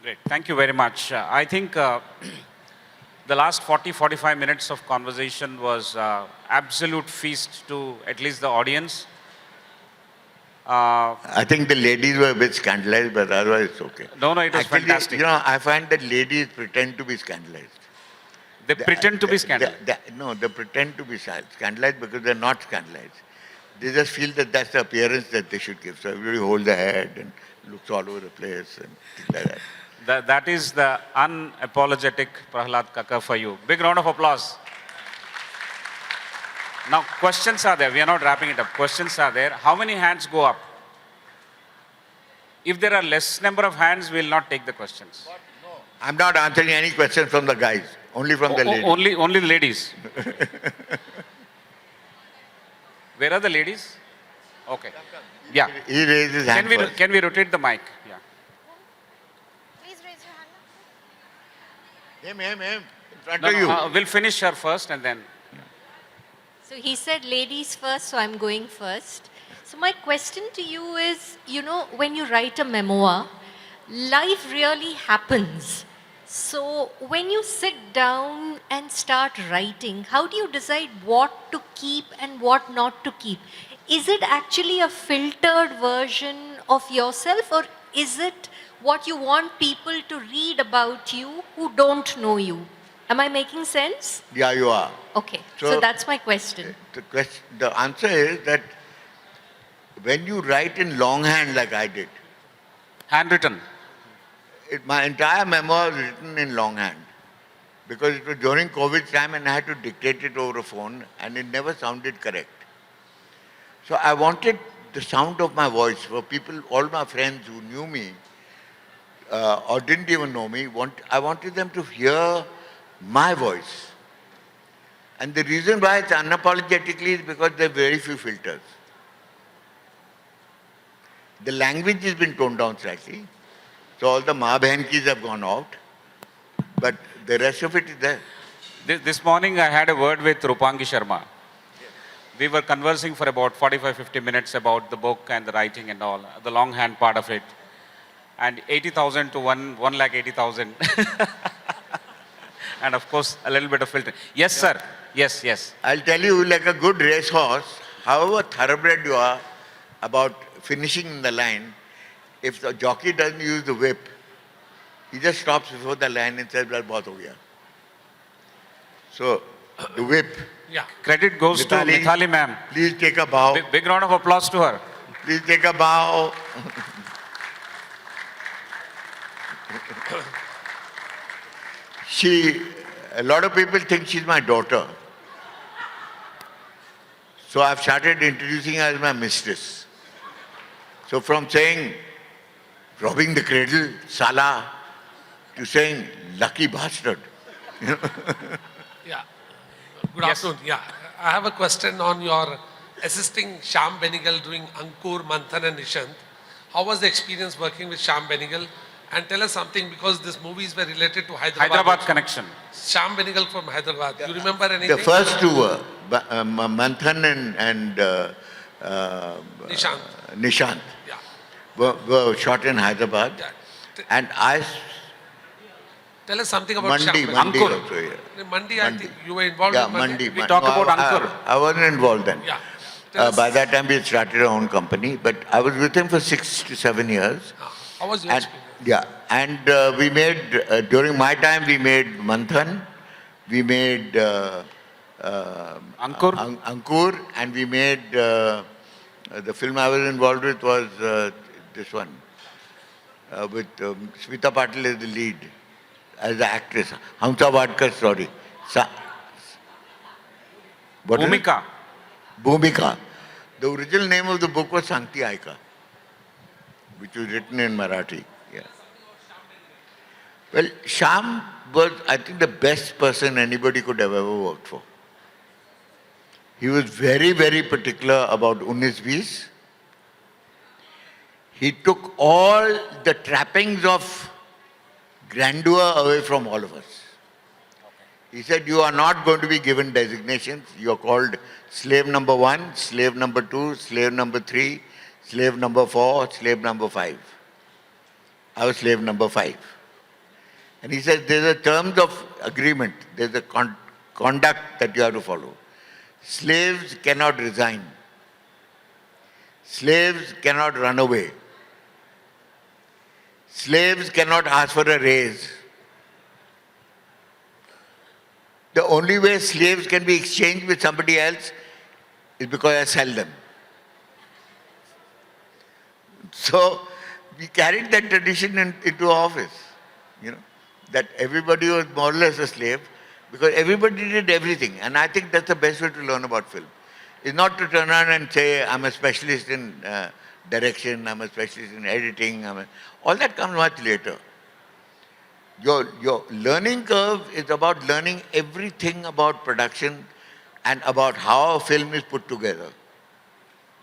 S3: Great. Thank you very much. I think the last 40-45 minutes of conversation was absolute feast to at least the audience.
S2: I think the ladies were a bit scandalized, but otherwise it's okay.
S3: No, it was
S2: actually,
S3: fantastic.
S2: I find that ladies pretend to be scandalized.
S3: They pretend to be scandalized?
S2: No, they pretend to be scandalized because they're not scandalized. They just feel that that's the appearance that they should give. So everybody holds their head and looks all over the place and things like that.
S3: That is the unapologetic Prahlad Kakar for you. Big round of applause. Now, questions are there. We are not wrapping it up. Questions are there. How many hands go up? If there are less number of hands, we will not take the questions.
S2: No. I'm not answering any questions from the guys. Only from the ladies.
S3: Only the ladies. Where are the ladies? Okay. Yeah.
S2: He raised his hand first.
S3: Can we rotate the mic? Yeah.
S4: Please raise your hand.
S2: Him, in front
S3: No,
S2: of you.
S3: we'll finish her first and then.
S4: So he said ladies first, so I'm going first. So my question to you is, when you write a memoir, life really happens. So when you sit down and start writing, how do you decide what to keep and what not to keep? Is it actually a filtered version of yourself, or is it what you want people to read about you who don't know you? Am I making sense?
S2: Yeah, you are.
S4: Okay, so that's my question.
S2: The answer is that when you write in longhand like I did,
S3: Handwritten.
S2: my entire memoir was written in longhand because it was during COVID time and I had to dictate it over a phone and it never sounded correct. So I wanted the sound of my voice for people, all my friends who knew me or didn't even know me, I wanted them to hear my voice. And the reason why it's unapologetically is because there are very few filters. The language has been toned down slightly. So all the Ma Behan keys have gone out. But the rest of it is there.
S3: This morning I had a word with Rupangi Sharma. We were conversing for about 45-50 minutes about the book and the writing and all, the longhand part of it. And 80,000 to 1,80,000. And of course, a little bit of filter. Yes, sir. Yes.
S2: I'll tell you, like a good racehorse, however thoroughbred you are about finishing in the line, if the jockey doesn't use the whip, he just stops before the line and says, well, bahut ho gaya. So, the whip.
S3: Yeah. Credit goes to Mithali ma'am.
S2: Please take a bow.
S3: Big round of applause to her.
S2: Please take a bow. A lot of people think she's my daughter. So I've started introducing her as my mistress. So from saying, robbing the cradle, Sala, to saying, lucky bastard.
S5: Yeah. Good afternoon. Yeah. I have a question on your assisting Shyam Benegal doing Ankur, Manthan and Nishant. How was the experience working with Shyam Benegal? And tell us something, because these movies were related to Hyderabad.
S3: Hyderabad connection.
S5: Shyam Benegal from Hyderabad. You remember anything?
S2: The first two were Manthan and Nishant
S5: Yeah.
S2: were shot in Hyderabad.
S5: Yeah.
S2: And I,
S5: Tell us something about
S2: Mandi
S5: Shyam
S2: also,
S5: Benegal.
S2: yeah.
S5: Mandi, I think you were involved
S2: Yeah,
S5: in Mandi.
S2: Mandi.
S3: We talked about Ankur.
S2: I wasn't involved then.
S5: Yeah. Tell us,
S2: By that time, we had started our own company, but I was with him for 6 to 7 years.
S5: how was your
S2: And,
S5: experience?
S2: yeah, and we made, during my time, we made Manthan, we made Ankur, and we made, the film I was involved with was this one, with Smita Patil as the lead, as the actress, Hamsa Vadkar story. What is it?
S3: Bhumika.
S2: Bhumika. The original name of the book was Sankti Aika, which was written in Marathi. Yeah. Well, Shyam was, I think, the best person anybody could have ever worked for. He was very, very particular about 1920. He took all the trappings of grandeur away from all of us. He said, you are not going to be given designations. You are called slave number 1, slave number 2, slave number 3, slave number 4, slave number 5. I was slave number 5. And he said, there's a terms of agreement. There's a conduct that you have to follow. Slaves cannot resign. Slaves cannot run away. Slaves cannot ask for a raise. The only way slaves can be exchanged with somebody else is because I sell them. So we carried that tradition into office, that everybody was more or less a slave because everybody did everything. And I think that's the best way to learn about film. It's not to turn around and say, I'm a specialist in direction, I'm a specialist in editing. All that comes much later. Your learning curve is about learning everything about production and about how a film is put together.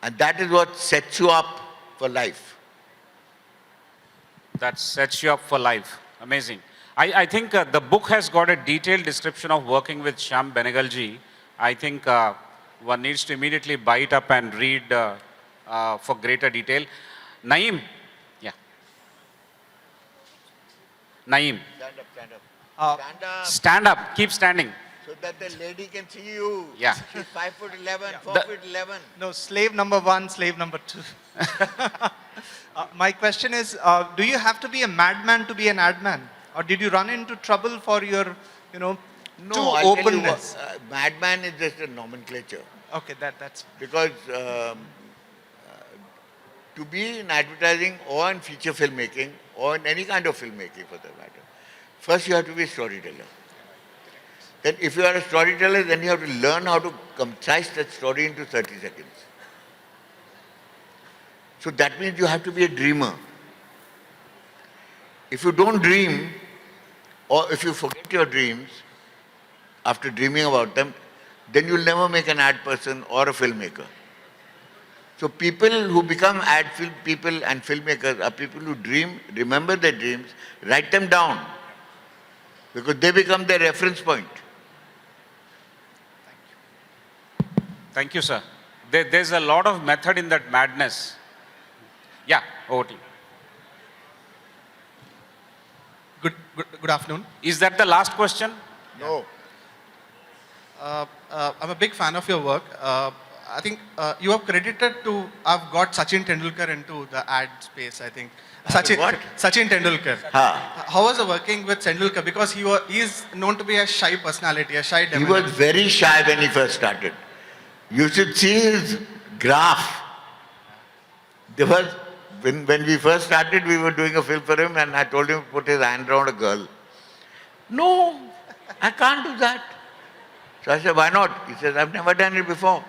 S2: And that is what sets you up for life.
S3: That sets you up for life. Amazing. I think the book has got a detailed description of working with Shyam Benegalji. I think one needs to immediately buy it up and read for greater detail. Naeem, yeah. Naeem,
S2: Stand up, stand up.
S6: Uh,
S2: Stand up
S3: stand up, keep standing.
S2: so that the lady can see you.
S3: Yeah.
S2: She's 5'11", 4
S3: The-
S2: feet 11.
S6: No, slave number one, slave number two. My question is, do you have to be a madman to be an adman? Or did you run into trouble for your,
S2: No,
S6: too
S2: I'll tell you
S6: openness?
S2: what, madman is just a nomenclature.
S6: Okay, that's...
S2: Because to be in advertising or in feature filmmaking or in any kind of filmmaking for that matter, first you have to be a storyteller. Then if you are a storyteller, then you have to learn how to concise that story into 30 seconds. So that means you have to be a dreamer. If you don't dream, or if you forget your dreams after dreaming about them, then you'll never make an ad person or a filmmaker. So people who become ad film people and filmmakers are people who dream, remember their dreams, write them down, because they become their reference point.
S3: Thank you, sir. There's a lot of method in that madness. Yeah, over to you.
S7: Good afternoon.
S3: Is that the last question?
S2: No.
S7: I'm a big fan of your work. I think you have credited to, I've got Sachin Tendulkar into the ad space, I think.
S2: What?
S7: Sachin Tendulkar.
S2: Ha.
S7: How was the working with Tendulkar? Because he is known to be a shy personality, a shy
S2: He
S7: demon.
S2: was very shy when he first started. You should see his graph. There was, when we first started, we were doing a film for him and I told him to put his hand around a girl. No, I can't do that. So I said, why not? He says, I've never done it before.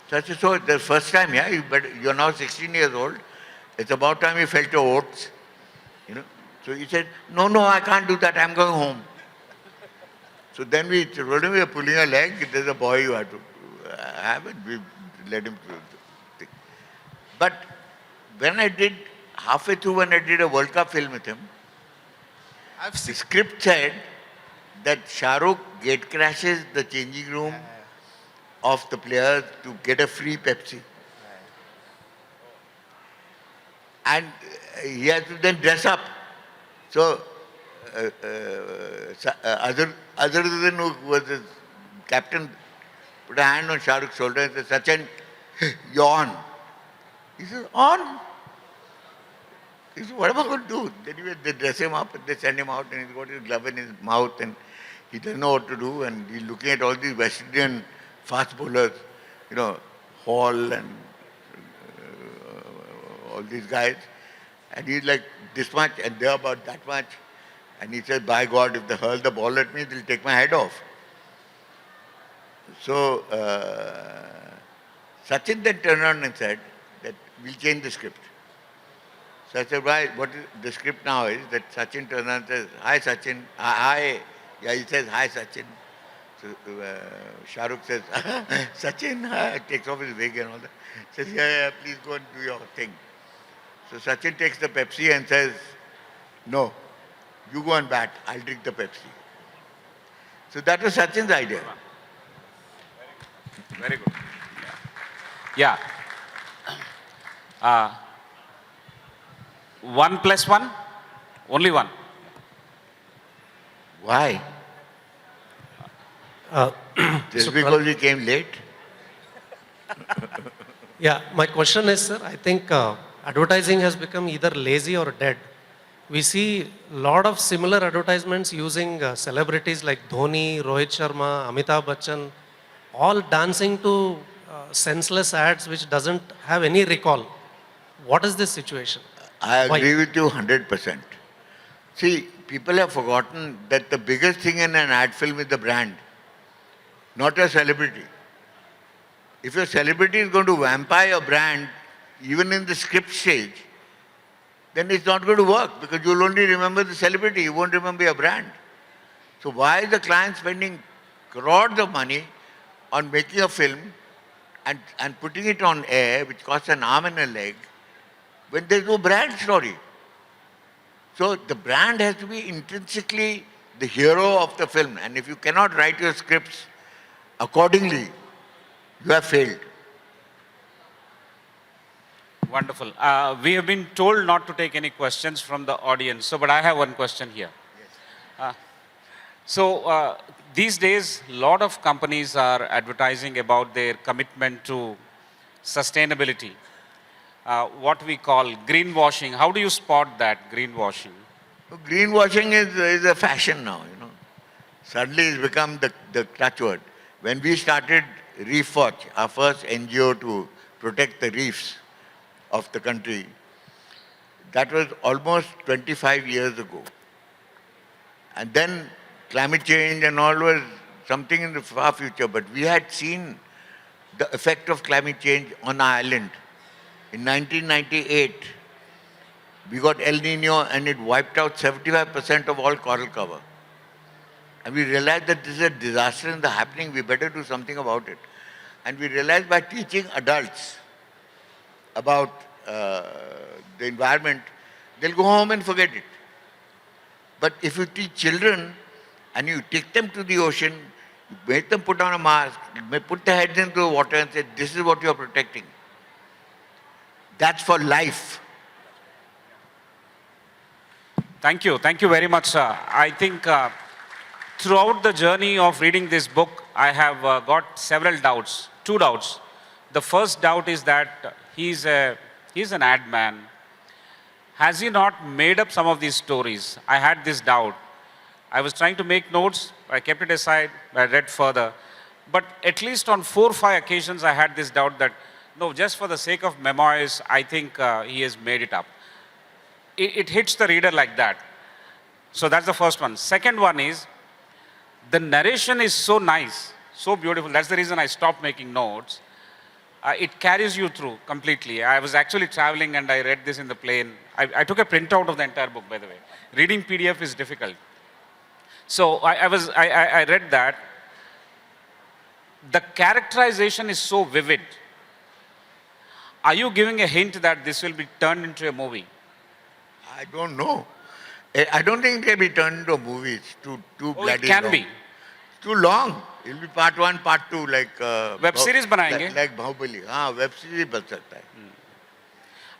S2: So I said, so the first time, yeah, you're now 16 years old. It's about time you felt your oats. So he said, no, I can't do that. I'm going home. So then we told him, we are pulling a leg. There's a boy you have to have it. We let him do the thing. But when I did, halfway through when I did a World Cup film with him,
S7: I've
S2: the
S7: seen,
S2: script said that Shah Rukh gate crashes the changing room of the players to get a free Pepsi. And he has to then dress up. So, Azharuddin, who was his captain, put a hand on Shah Rukh's shoulder and said, Sachin, you're on. He says, on? He said, what am I going to do? Anyway, they dress him up and they send him out and he's got his glove in his mouth and he doesn't know what to do and he's looking at all these West Indian fast bowlers, Hall and all these guys. And he's like this much and they're about that much. And he said, by God, if they hurl the ball at me, they'll take my head off. So Sachin then turned around and said that we'll change the script. So I said, why? What is the script now is that Sachin turns around and says, hi Sachin, hi. Yeah, he says, hi Sachin. So Shah Rukh says, Sachin, hi. Takes off his wig and all that. Says, yeah, please go and do your thing. So Sachin takes the Pepsi and says, no, you go and bat, I'll drink the Pepsi. So that was Sachin's idea.
S3: Very good. Yeah. 1 + 1? Only one.
S2: Why? Just because he came late?
S8: Yeah, my question is, sir, I think advertising has become either lazy or dead. We see a lot of similar advertisements using celebrities like Dhoni, Rohit Sharma, Amitabh Bachchan, all dancing to senseless ads which doesn't have any recall. What is this situation?
S2: I
S8: Why?
S2: agree with you 100%. See, people have forgotten that the biggest thing in an ad film is the brand, not a celebrity. If your celebrity is going to vampire your brand, even in the script stage, then it's not going to work because you'll only remember the celebrity, you won't remember your brand. So why is the client spending crores of money on making a film and putting it on air, which costs an arm and a leg, when there's no brand story? So the brand has to be intrinsically the hero of the film. And if you cannot write your scripts accordingly, you have failed.
S3: Wonderful. We have been told not to take any questions from the audience. So, but I have one question here. These days, a lot of companies are advertising about their commitment to sustainability, what we call greenwashing. How do you spot that greenwashing?
S2: So greenwashing is a fashion now, you know. Suddenly it's become the catchword. When we started Reef Watch, our first NGO to protect the reefs of the country, that was almost 25 years ago. And then climate change and all was something in the far future, but we had seen the effect of climate change on our island. In 1998, we got El Nino and it wiped out 75% of all coral cover. And we realized that this is a disaster in the happening, we better do something about it. And we realized by teaching adults about the environment, they'll go home and forget it. But if you teach children and you take them to the ocean, you make them put on a mask, you may put their heads into the water and say, this is what you're protecting. That's for life.
S3: Thank you. Thank you very much, sir. I think throughout the journey of reading this book, I have got several doubts, 2 doubts. The first doubt is that he's an ad man. Has he not made up some of these stories? I had this doubt. I was trying to make notes, I kept it aside, I read further. But at least on 4 or 5 occasions, I had this doubt that, no, just for the sake of memoirs, I think he has made it up. It hits the reader like that. So that's the first one. Second one is, the narration is so nice, so beautiful. That's the reason I stopped making notes. It carries you through completely. I was actually traveling and I read this in the plane. I took a printout of the entire book, by the way. Reading PDF is difficult. So I read that. The characterization is so vivid. Are you giving a hint that this will be turned into a movie?
S2: I don't know. I don't think it can be turned into a movie. It's too bloody
S3: it can
S2: long.
S3: be.
S2: It's too long. It'll be part 1, part 2, like...
S3: Web series बनाएंगे?
S2: Like Bahubali. हाँ, web series बन सकता है.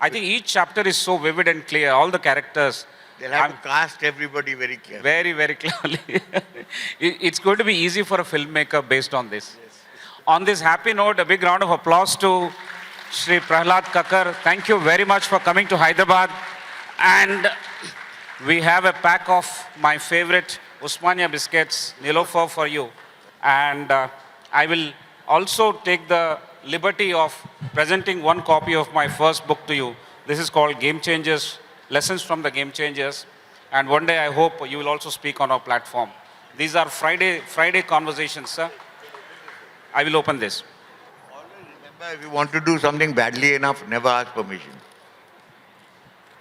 S3: I think each chapter is so vivid and clear. All the characters.
S2: They'll have to cast everybody very clearly.
S3: Very, very clearly. It's going to be easy for a filmmaker based on this. Yes. On this happy note, a big round of applause to Shri Prahlad Kakar. Thank you very much for coming to Hyderabad. And we have a pack of my favorite Usmania biscuits, Nilofer, for you. And I will also take the liberty of presenting 1 copy of my first book to you. This is called Game Changers, Lessons from the Game Changers. And one day I hope you will also speak on our platform. These are Friday conversations, sir. I will open this.
S2: Always remember, if you want to do something badly enough, never ask permission.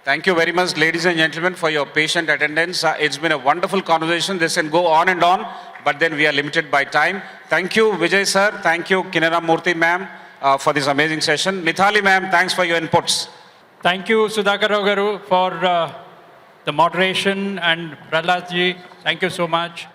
S3: Thank you very much, ladies and gentlemen, for your patient attendance. It's been a wonderful conversation. This can go on and on, but then we are limited by time. Thank you, Vijay sir. Thank you, Kinara Murthy ma'am, for this amazing session. Mithali ma'am, thanks for your inputs.
S1: Thank you, Sudhakar Rao garu, for the moderation, and Prahlad ji, thank you so much.